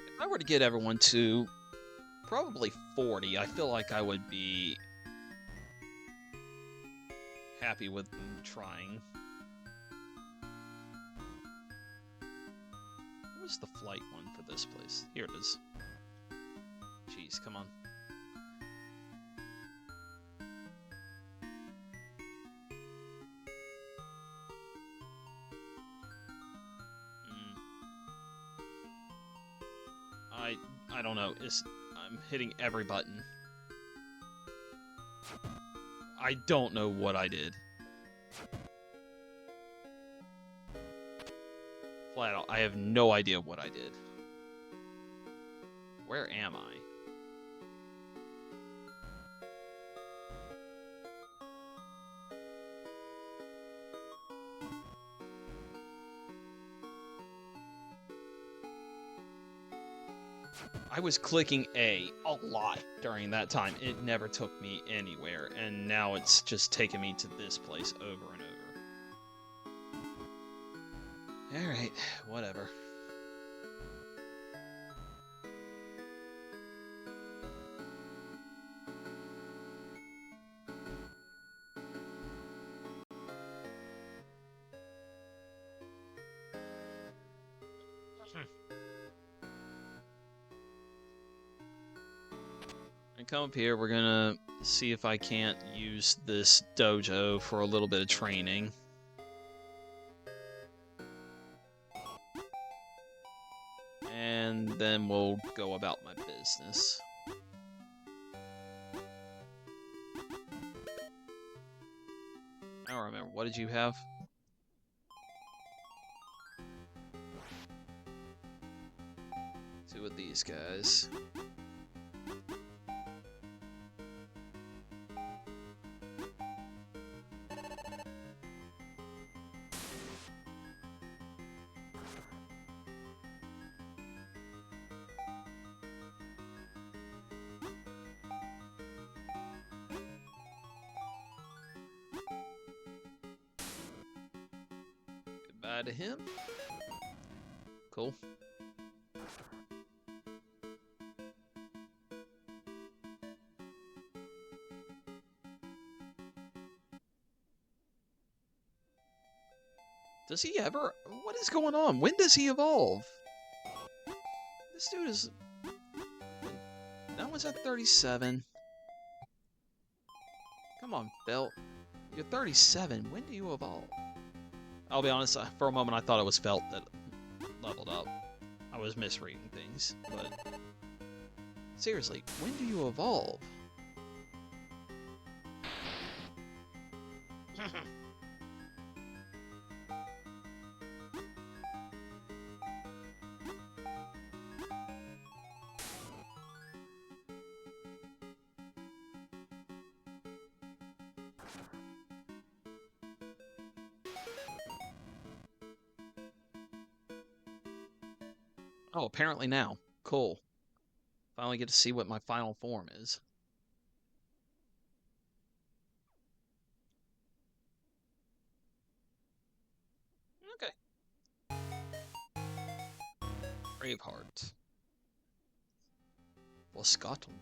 If I were to get everyone to probably 40, I feel like I would be happy with them trying. Where's the flight one for this place? Here it is. Jeez, come on. I don't know. I'm hitting every button. I don't know what I did. Flat out, I have no idea what I did. Where am I? I was clicking A lot during that time. It never took me anywhere, and now it's just taking me to this place over and over. Alright, whatever. And come up here, we're gonna see if I can't use this dojo for a little bit of training. And then we'll go about my business. I don't remember. What did you have? Two of these guys. Goodbye to him. Cool. Does he ever? What is going on? When does he evolve? This dude is... That one's at 37. Come on, Felt. You're 37. When do you evolve? I'll be honest, for a moment I thought it was Felt that leveled up. I was misreading things, but... Seriously, when do you evolve? Oh, apparently now. Cool. Finally get to see what my final form is. Braveheart. For Scotland.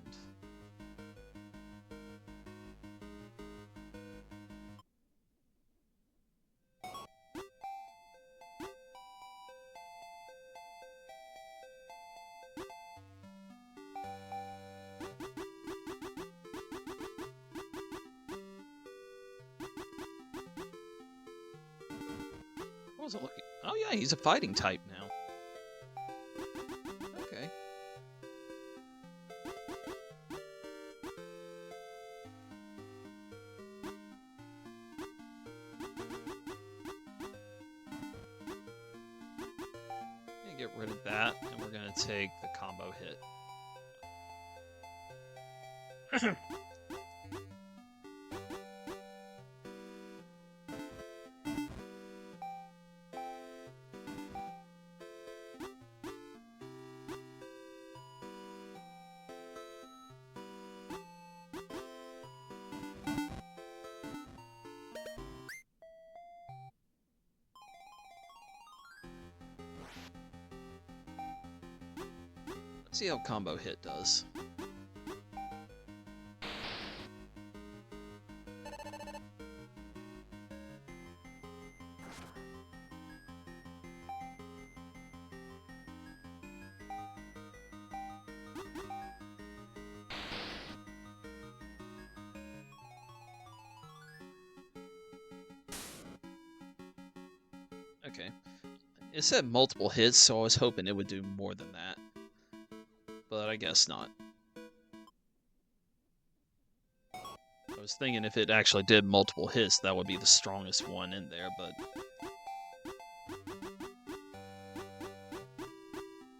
What was it looking? Oh yeah, he's a fighting type now. Okay. Gonna get rid of that, and we're gonna take the combo hit. Let's see how combo hit does. Okay. It said multiple hits, so I was hoping it would do more than that. But I guess not. I was thinking if it actually did multiple hits, that would be the strongest one in there, but...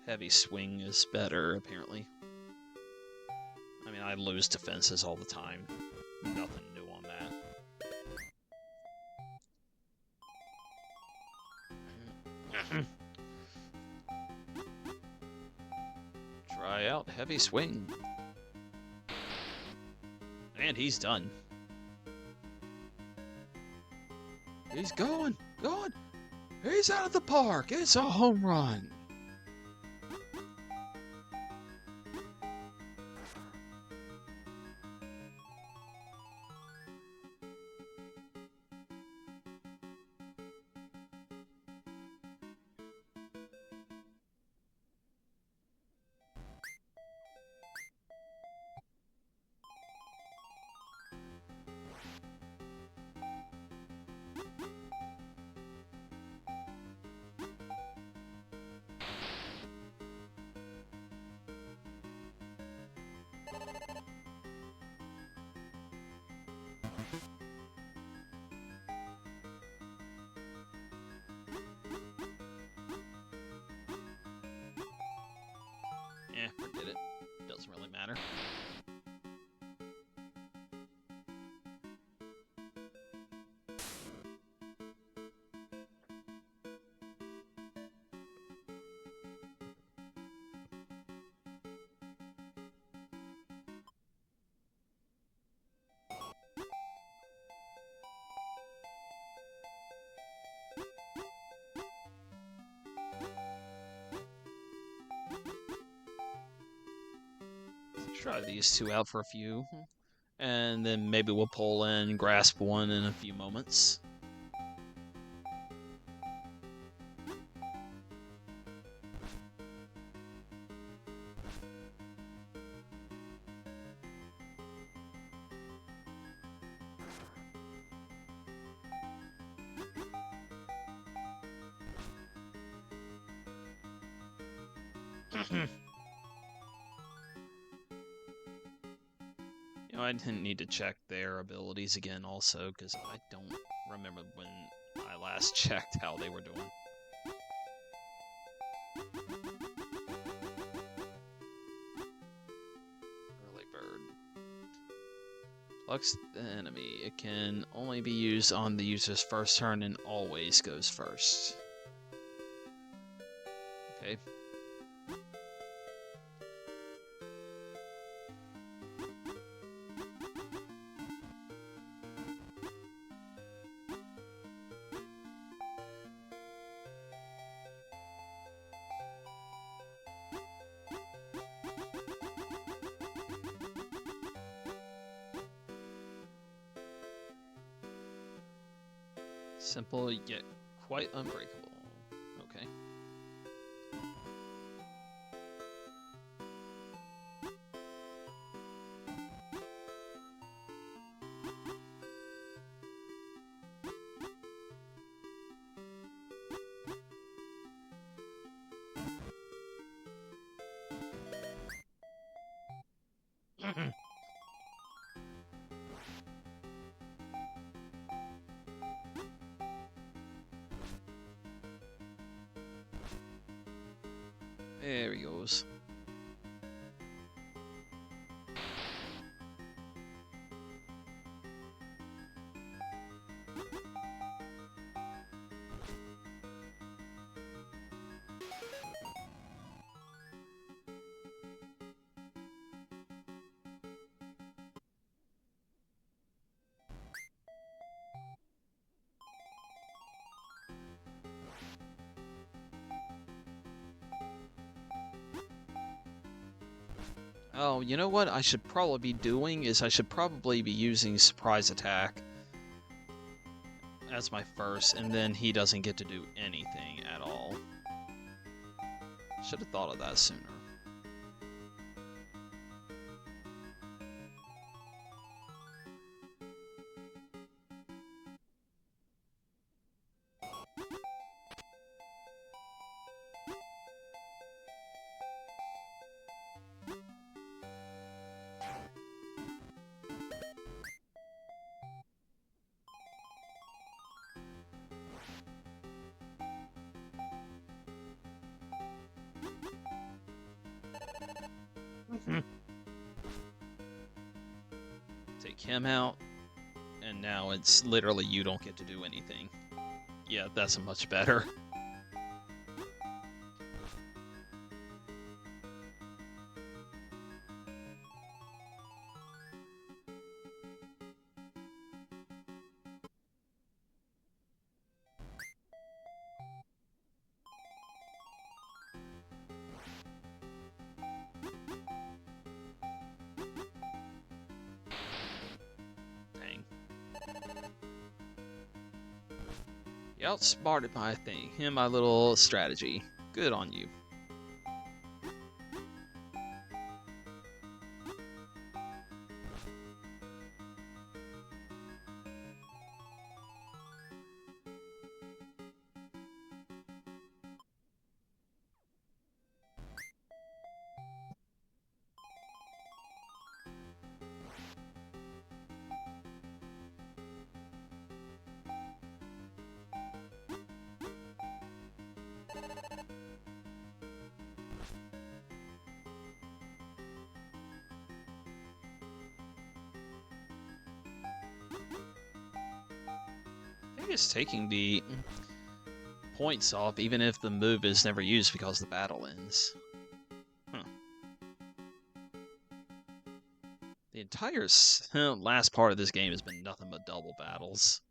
Heavy swing is better, apparently. I mean, I lose defenses all the time. Nothing new on that. Try out heavy swing. And he's done. He's going. He's out of the park. It's a home run. Forget it. Doesn't really matter. Try these two out for a few, and then maybe we'll pull in Grasp one in a few moments. You know, I didn't need to check their abilities again also, because I don't remember when I last checked how they were doing. Early bird. Plucks the enemy. It can only be used on the user's first turn and always goes first. Okay. Simple yet quite unbreakable. Okay. There he goes. Oh, you know what I should probably be doing is I should probably be using surprise attack as my first, and then he doesn't get to do anything at all. Should have thought of that sooner. Take him out, and now it's literally you don't get to do anything. Yeah, that's much better. Dang. You outsmarted my thing, and my little strategy. Good on you. I think it's taking the points off even if the move is never used because the battle ends. Huh. The entire last part of this game has been nothing but double battles.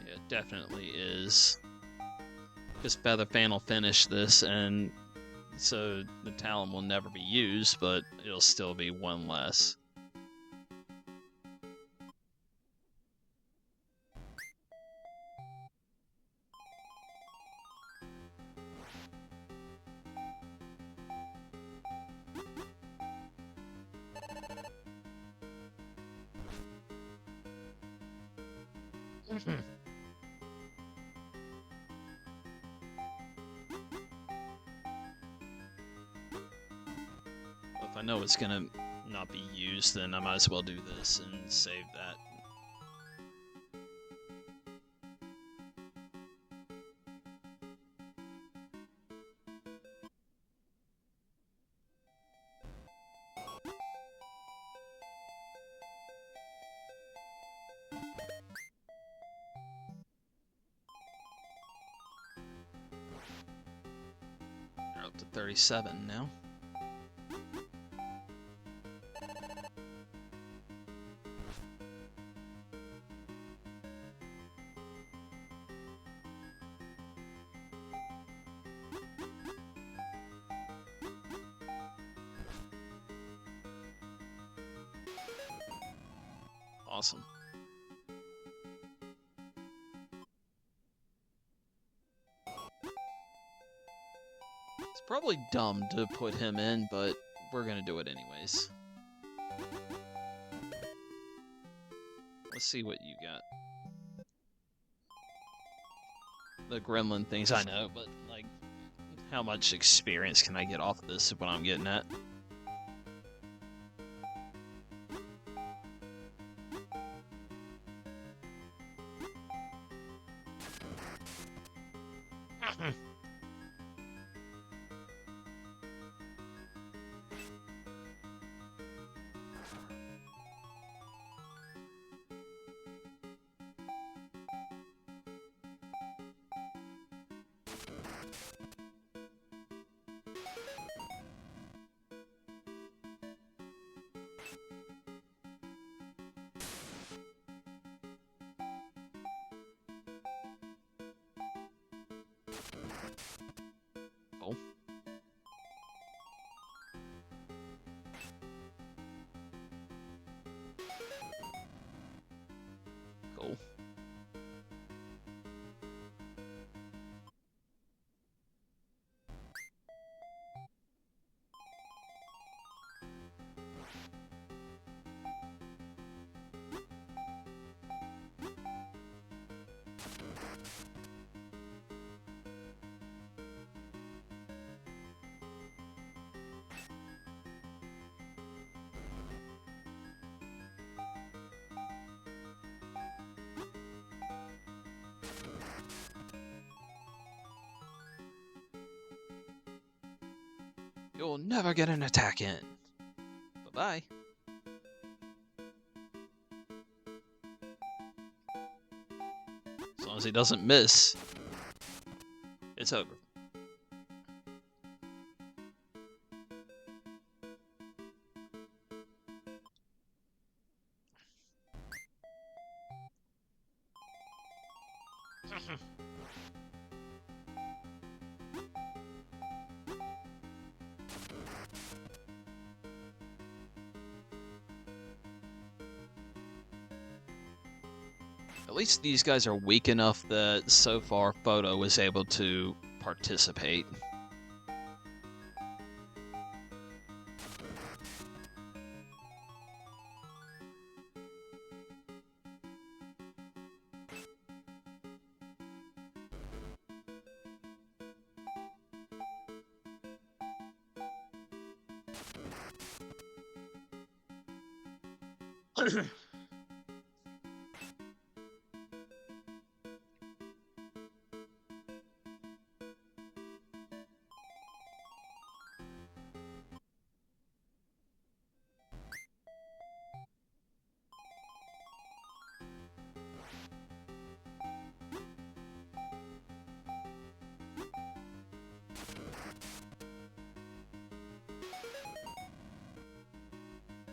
Yeah, it definitely is. Because Featherfan will finish this, and so the talent will never be used, but it'll still be one less. If I know it's gonna not be used, then I might as well do this and save that. We're up to 37 now. Awesome. It's probably dumb to put him in, but we're gonna do it anyways. Let's see what you got. The gremlin things I know, but like, how much experience can I get off of this is what I'm getting at. Oh. Cool. You'll never get an attack in. Bye-bye. As long as he doesn't miss, it's over. At least these guys are weak enough that so far Photo was able to participate.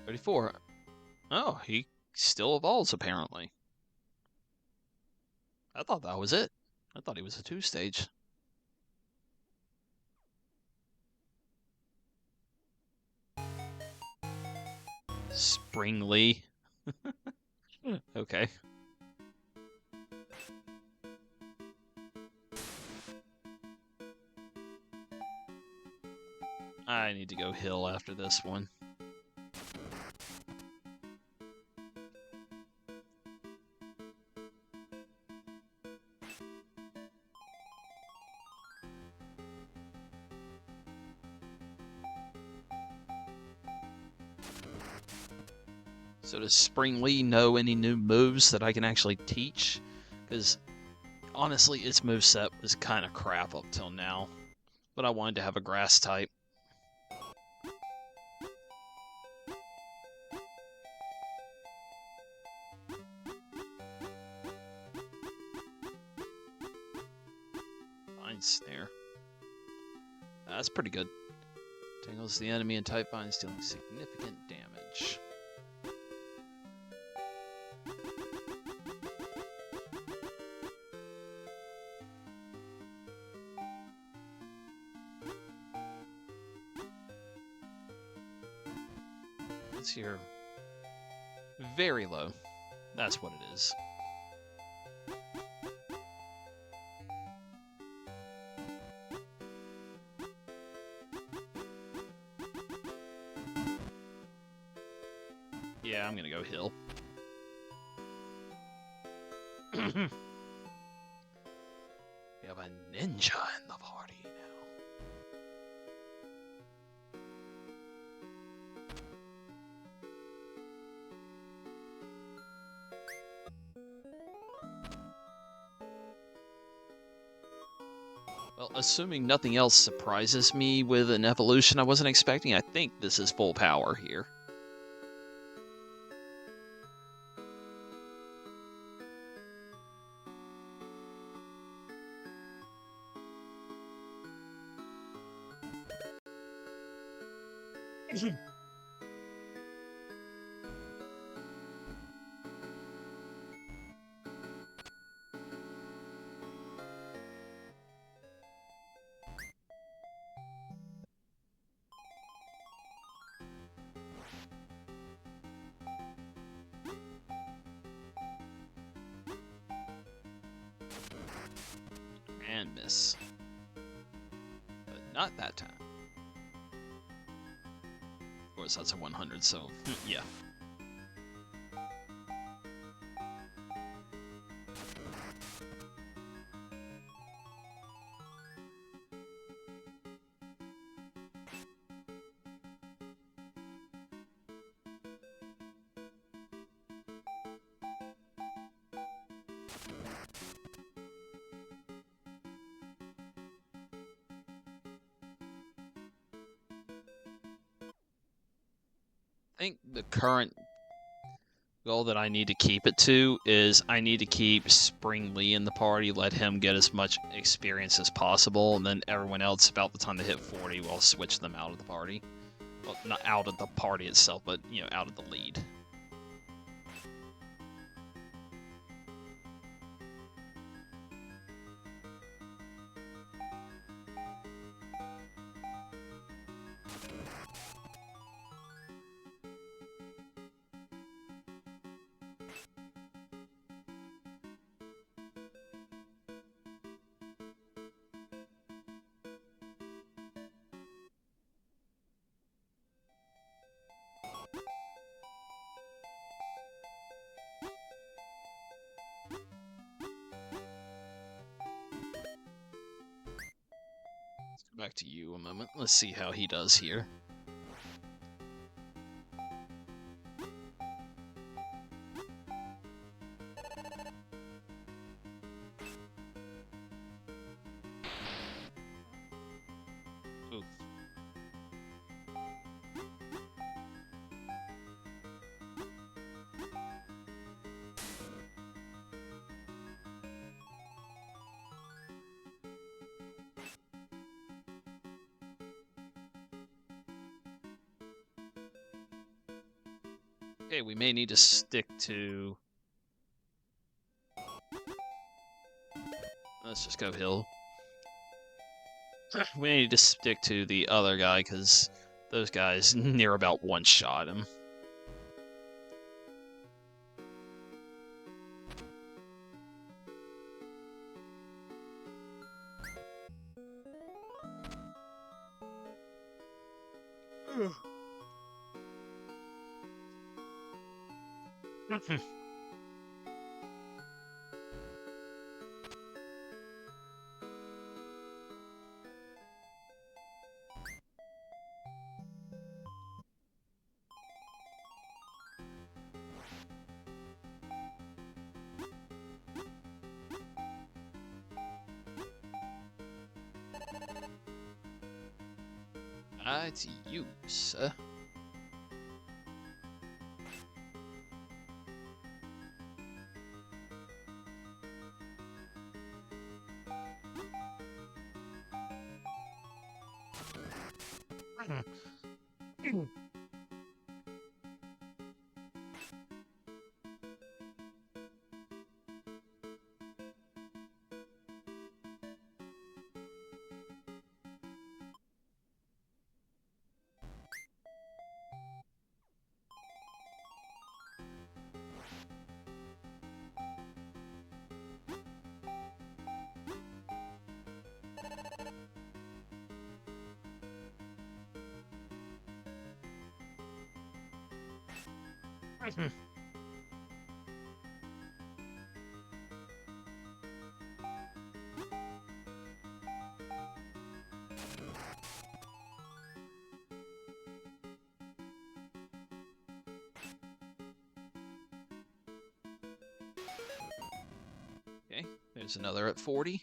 $34. Oh, he still evolves, apparently. I thought that was it. I thought he was a 2-stage. Springly. Okay. I need to go hill after this one. So does Springly know any new moves that I can actually teach? Because honestly, its moveset was kind of crap up till now. But I wanted to have a grass type. Vine Snare. That's pretty good. Tangles the enemy and type vines, dealing significant damage. Let's hear. Very low. That's what it is. Yeah, I'm gonna go hill. We have a ninja in the party now. Well, assuming nothing else surprises me with an evolution I wasn't expecting, I think this is full power here. And miss. But not that time. Of course, that's a 100, so yeah. I think the current goal that I need to keep it to is I need to keep Spring Lee in the party, let him get as much experience as possible, and then everyone else, about the time they hit 40, we'll switch them out of the party. Well, not out of the party itself, but, you know, out of the lead. Let's go back to you a moment. Let's see how he does here. Oof. Okay, we may need to stick to... Let's just go hill. We need to stick to the other guy, because those guys near about one-shot him. It's you, sir. Okay, there's another at 40.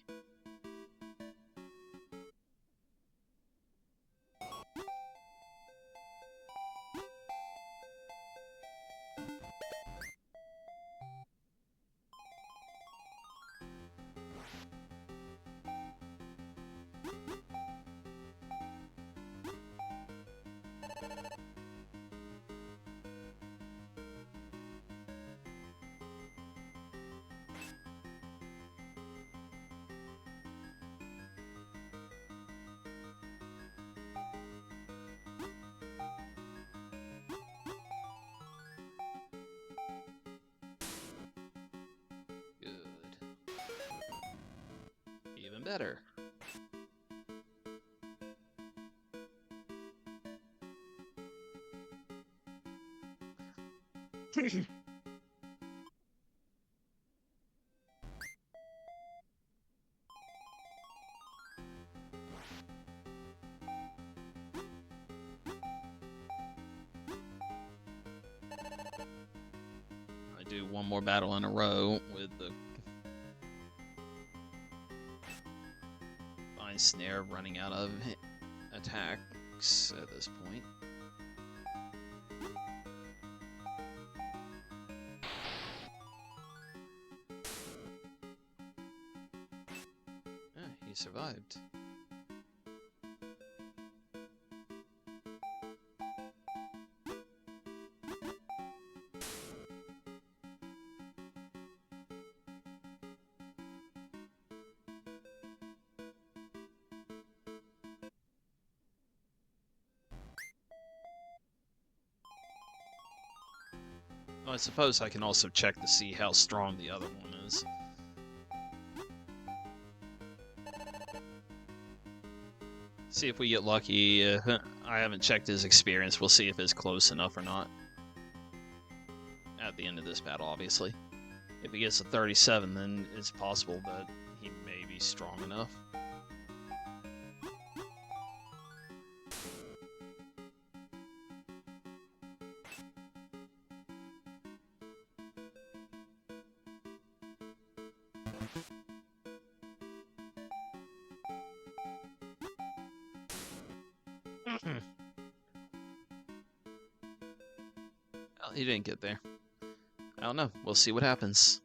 Good. Even better. I do one more battle in a row with the Vine Snare running out of attacks at this point. He survived. Well, I suppose I can also check to see how strong the other one is. See if we get lucky. I haven't checked his experience. We'll see if it's close enough or not. At the end of this battle, obviously. If he gets a 37, then it's possible that he may be strong enough. Well, he didn't get there. I don't know. We'll see what happens.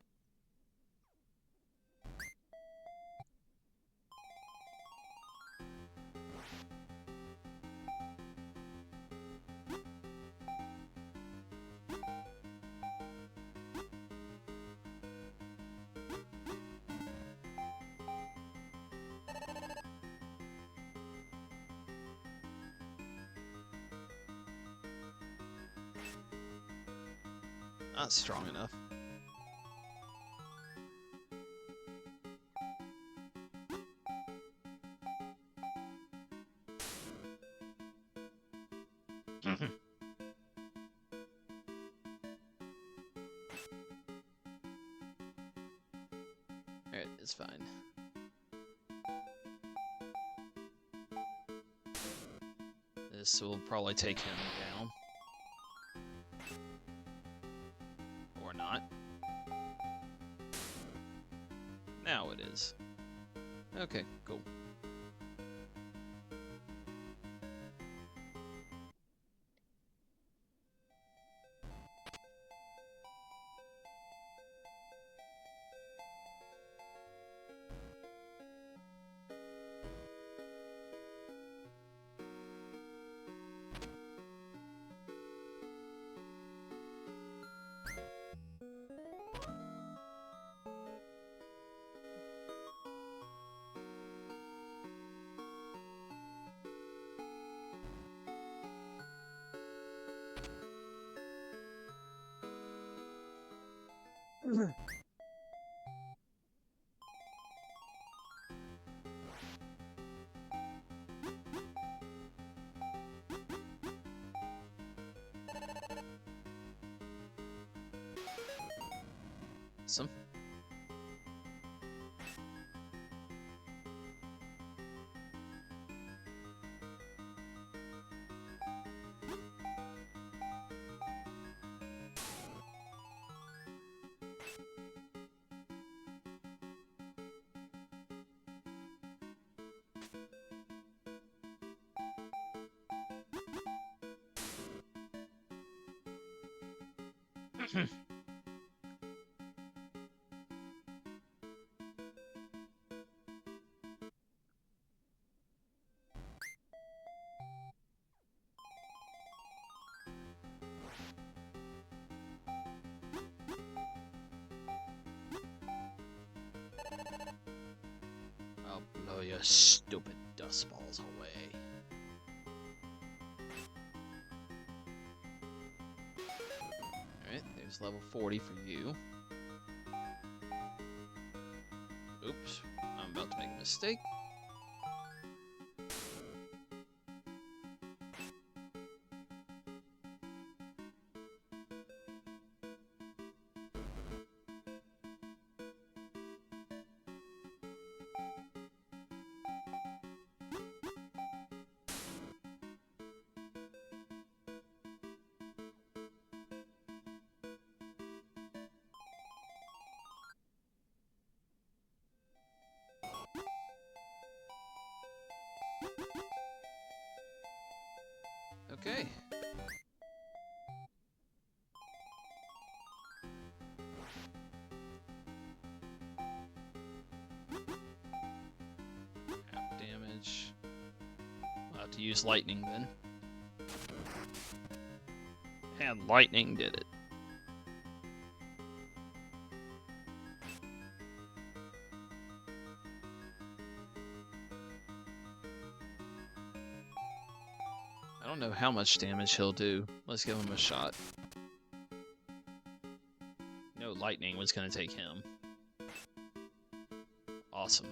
Not strong enough. Alright, it's fine. This will probably take him down. Or not. Now it is. Okay, cool. Awesome. I'll blow your stupid dust balls away. Alright, there's level 40 for you. Oops, I'm about to make a mistake. Okay. Half damage. I'll have to use lightning then. And lightning did it. I don't know how much damage he'll do. Let's give him a shot. No, lightning was going to take him. Awesome.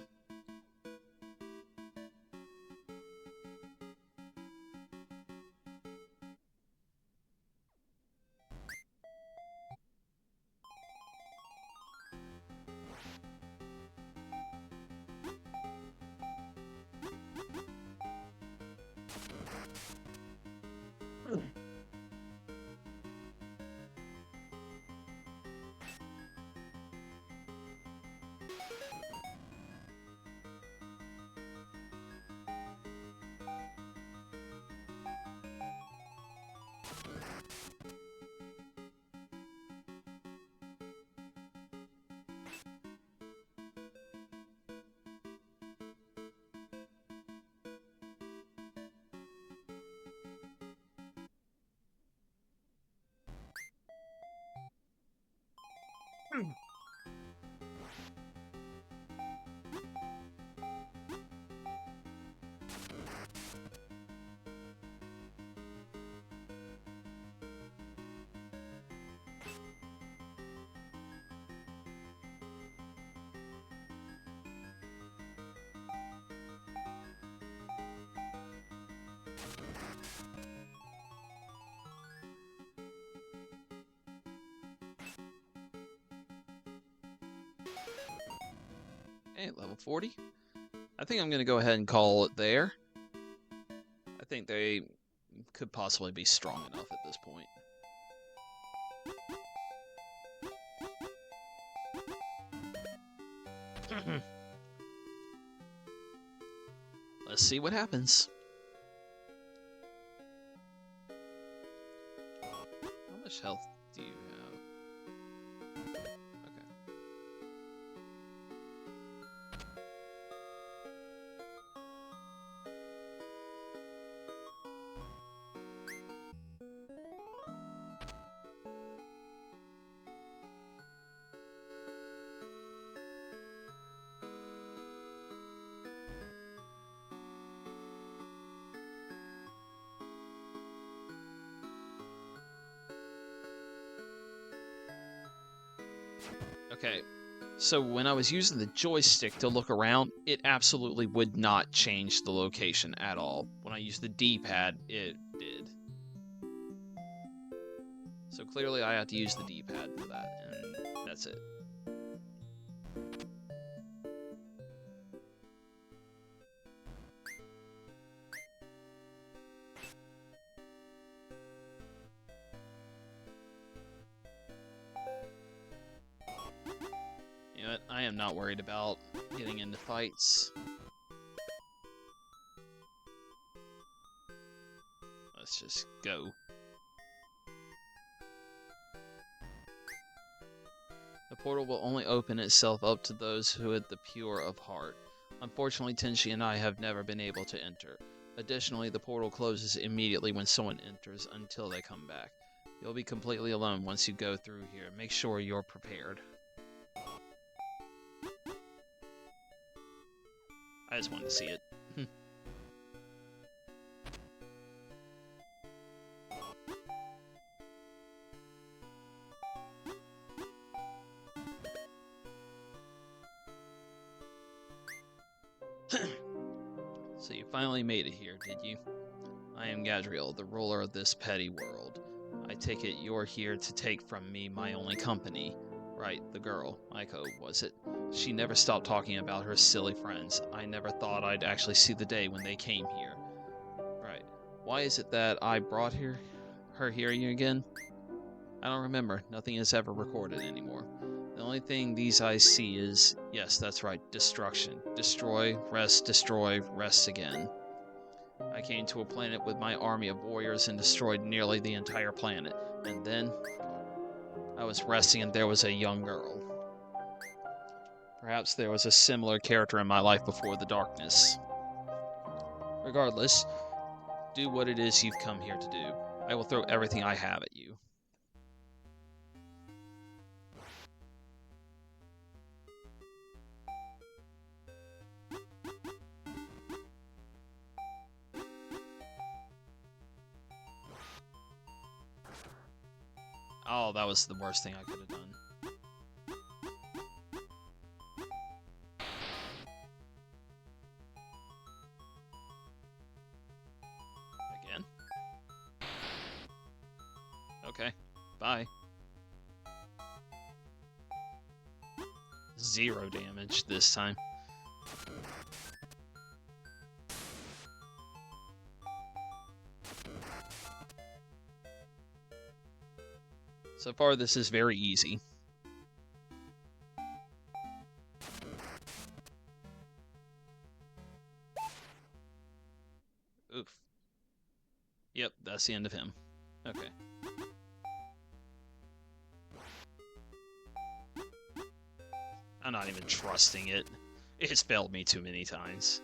Okay, level 40. I think I'm going to go ahead and call it there. I think they could possibly be strong enough at this point. Let's see what happens. How much health do you have? Okay. Okay, so when I was using the joystick to look around, it absolutely would not change the location at all. When I used the D-pad, it did. So clearly I have to use the D-pad for that, and that's it. am not worried about getting into fights. Let's just go. The portal will only open itself up to those who are the pure of heart. Unfortunately, Tenshi and I have never been able to enter. Additionally, the portal closes immediately when someone enters until they come back. You'll be completely alone once you go through here. Make sure you're prepared. I just wanted to see it. So you finally made it here, did you? I am Gadriel, the ruler of this petty world. I take it you're here to take from me my only company. Right, the girl, Maiko, was it? She never stopped talking about her silly friends. I never thought I'd actually see the day when they came here. Right. Why is it that I brought her here again? I don't remember. Nothing is ever recorded anymore. The only thing these eyes see is, yes, that's right, destruction. Destroy, rest again. I came to a planet with my army of warriors and destroyed nearly the entire planet. And then, I was resting and there was a young girl. Perhaps there was a similar character in my life before the darkness. Regardless, do what it is you've come here to do. I will throw everything I have at you. Oh, that was the worst thing I could have done. Again? Okay, bye. 0 damage this time. So far, this is very easy. Oof. Yep, that's the end of him. Okay. I'm not even trusting it. It's failed me too many times.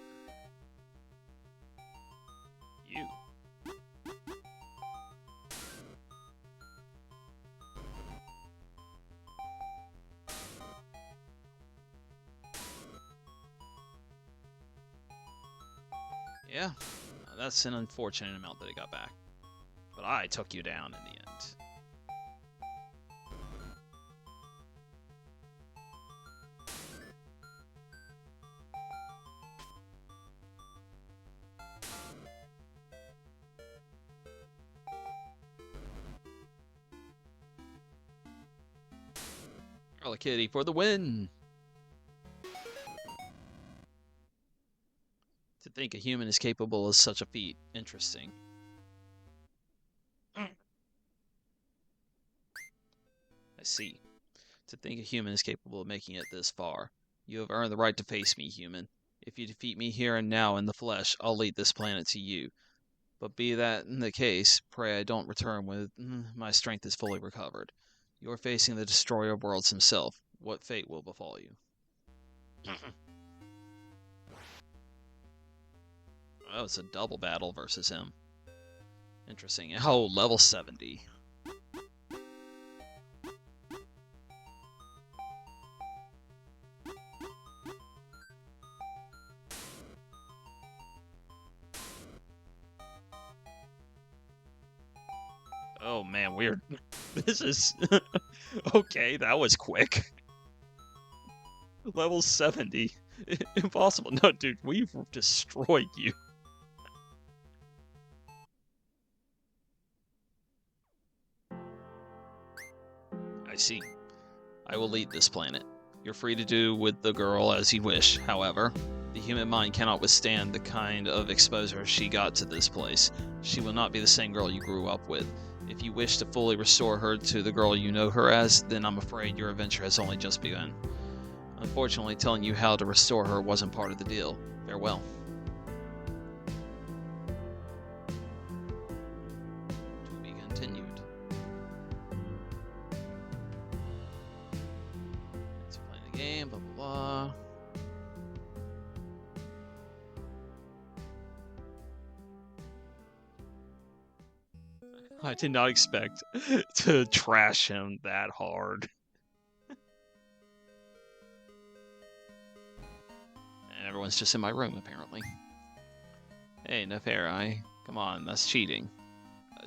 You. Yeah, that's an unfortunate amount that it got back. But I took you down in the end. Early Kitty for the win! To think a human is capable of such a feat. Interesting. I see. To think a human is capable of making it this far. You have earned the right to face me, human. If you defeat me here and now in the flesh, I'll lead this planet to you. But be that in the case, pray I don't return when my strength is fully recovered. You are facing the destroyer of worlds himself. What fate will befall you? Oh, it's a double battle versus him. Interesting. Oh, level 70. Oh man, weird. This is... Okay, that was quick. Level 70. Impossible. No, dude, we've destroyed you. I see. I will lead this planet. You're free to do with the girl as you wish. However, the human mind cannot withstand the kind of exposure she got to this place. She will not be the same girl you grew up with. If you wish to fully restore her to the girl you know her as, then I'm afraid your adventure has only just begun. Unfortunately, telling you how to restore her wasn't part of the deal. Farewell. To be continued. Thanks for playing the game, blah blah blah. I did not expect to trash him that hard. And everyone's just in my room, apparently. Hey, no fair, come on, that's cheating.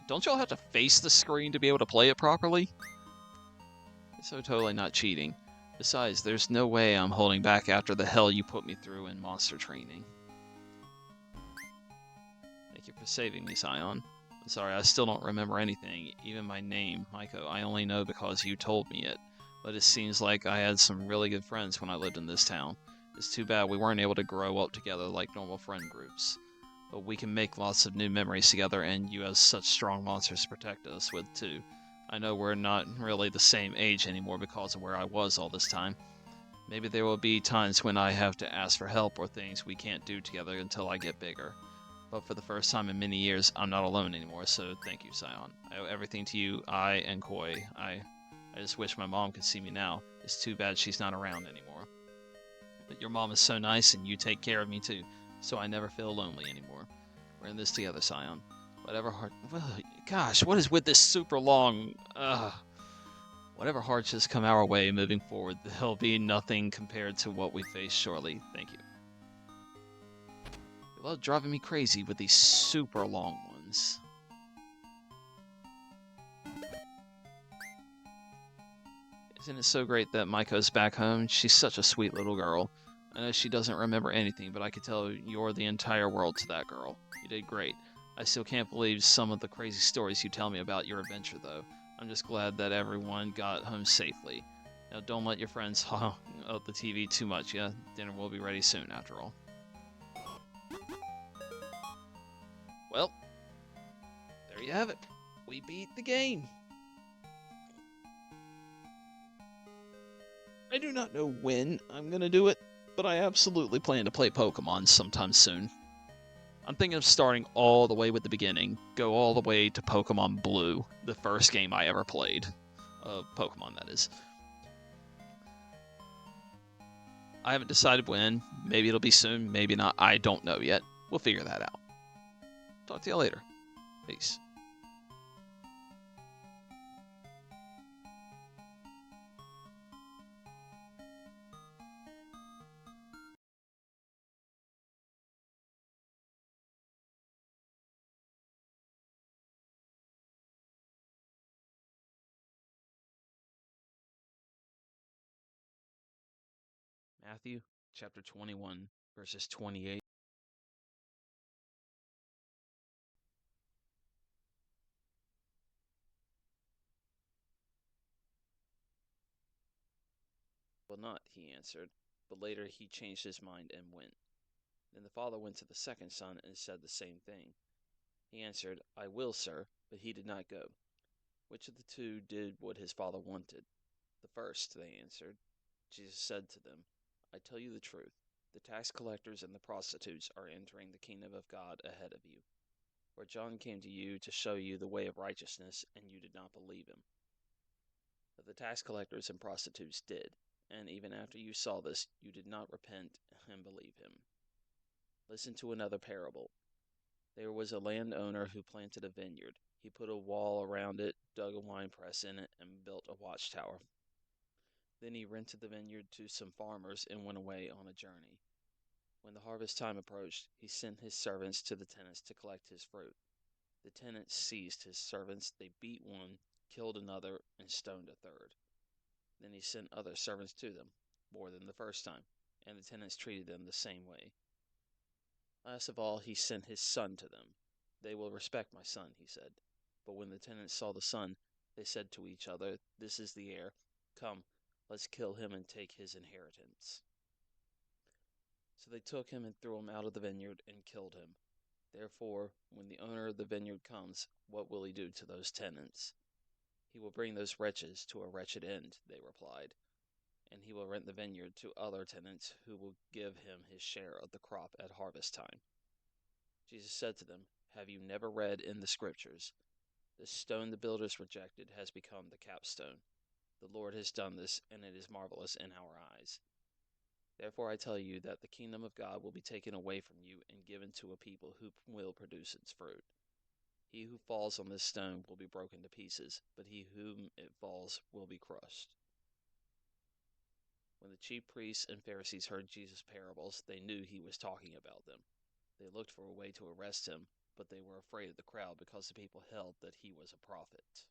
Don't y'all have to face the screen to be able to play it properly? It's so totally not cheating. Besides, there's no way I'm holding back after the hell you put me through in monster training. Thank you for saving me, Scion. I'm sorry, I still don't remember anything, even my name, Maiko. I only know because you told me it. But it seems like I had some really good friends when I lived in this town. It's too bad we weren't able to grow up together like normal friend groups. But we can make lots of new memories together, and you have such strong monsters to protect us with, too. I know we're not really the same age anymore because of where I was all this time. Maybe there will be times when I have to ask for help or things we can't do together until I get bigger. But for the first time in many years, I'm not alone anymore, so thank you, Scion. I owe everything to you, and Koi. I just wish my mom could see me now. It's too bad she's not around anymore. But your mom is so nice, and you take care of me too, so I never feel lonely anymore. We're in this together, Scion. Whatever hard... Gosh, what is with this super long... Whatever hardships come our way moving forward, there'll be nothing compared to what we face shortly. Thank you. You love driving me crazy with these super long ones. Isn't it so great that Maiko's back home? She's such a sweet little girl. I know she doesn't remember anything, but I could tell you're the entire world to that girl. You did great. I still can't believe some of the crazy stories you tell me about your adventure, though. I'm just glad that everyone got home safely. Now, don't let your friends hog up the TV too much, yeah? Dinner will be ready soon, after all. Well, there you have it. We beat the game. I do not know when I'm going to do it, but I absolutely plan to play Pokemon sometime soon. I'm thinking of starting all the way with the beginning, go all the way to Pokemon Blue, the first game I ever played. Pokemon, that is. I haven't decided when. Maybe it'll be soon, maybe not. I don't know yet. We'll figure that out. Talk to you later. Peace. Matthew, chapter 21, verses 28. Well, not, he answered, but later he changed his mind and went. Then the father went to the second son and said the same thing. He answered, I will, sir, but he did not go. Which of the two did what his father wanted? The first, they answered. Jesus said to them, I tell you the truth. The tax collectors and the prostitutes are entering the kingdom of God ahead of you. For John came to you to show you the way of righteousness, and you did not believe him. But the tax collectors and prostitutes did, and even after you saw this, you did not repent and believe him. Listen to another parable. There was a landowner who planted a vineyard. He put a wall around it, dug a winepress in it, and built a watchtower. Then he rented the vineyard to some farmers and went away on a journey. When the harvest time approached, he sent his servants to the tenants to collect his fruit. The tenants seized his servants, they beat one, killed another, and stoned a third. Then he sent other servants to them, more than the first time, and the tenants treated them the same way. Last of all, he sent his son to them. They will respect my son, he said. But when the tenants saw the son, they said to each other, This is the heir. Come, let's kill him and take his inheritance. So they took him and threw him out of the vineyard and killed him. Therefore, when the owner of the vineyard comes, what will he do to those tenants? He will bring those wretches to a wretched end, they replied. and he will rent the vineyard to other tenants who will give him his share of the crop at harvest time. Jesus said to them, "Have you never read in the Scriptures, 'The stone the builders rejected has become the capstone'? The Lord has done this, and it is marvelous in our eyes. Therefore I tell you that the kingdom of God will be taken away from you and given to a people who will produce its fruit. He who falls on this stone will be broken to pieces, but he whom it falls will be crushed." When the chief priests and Pharisees heard Jesus' parables, they knew he was talking about them. They looked for a way to arrest him, but they were afraid of the crowd because the people held that he was a prophet.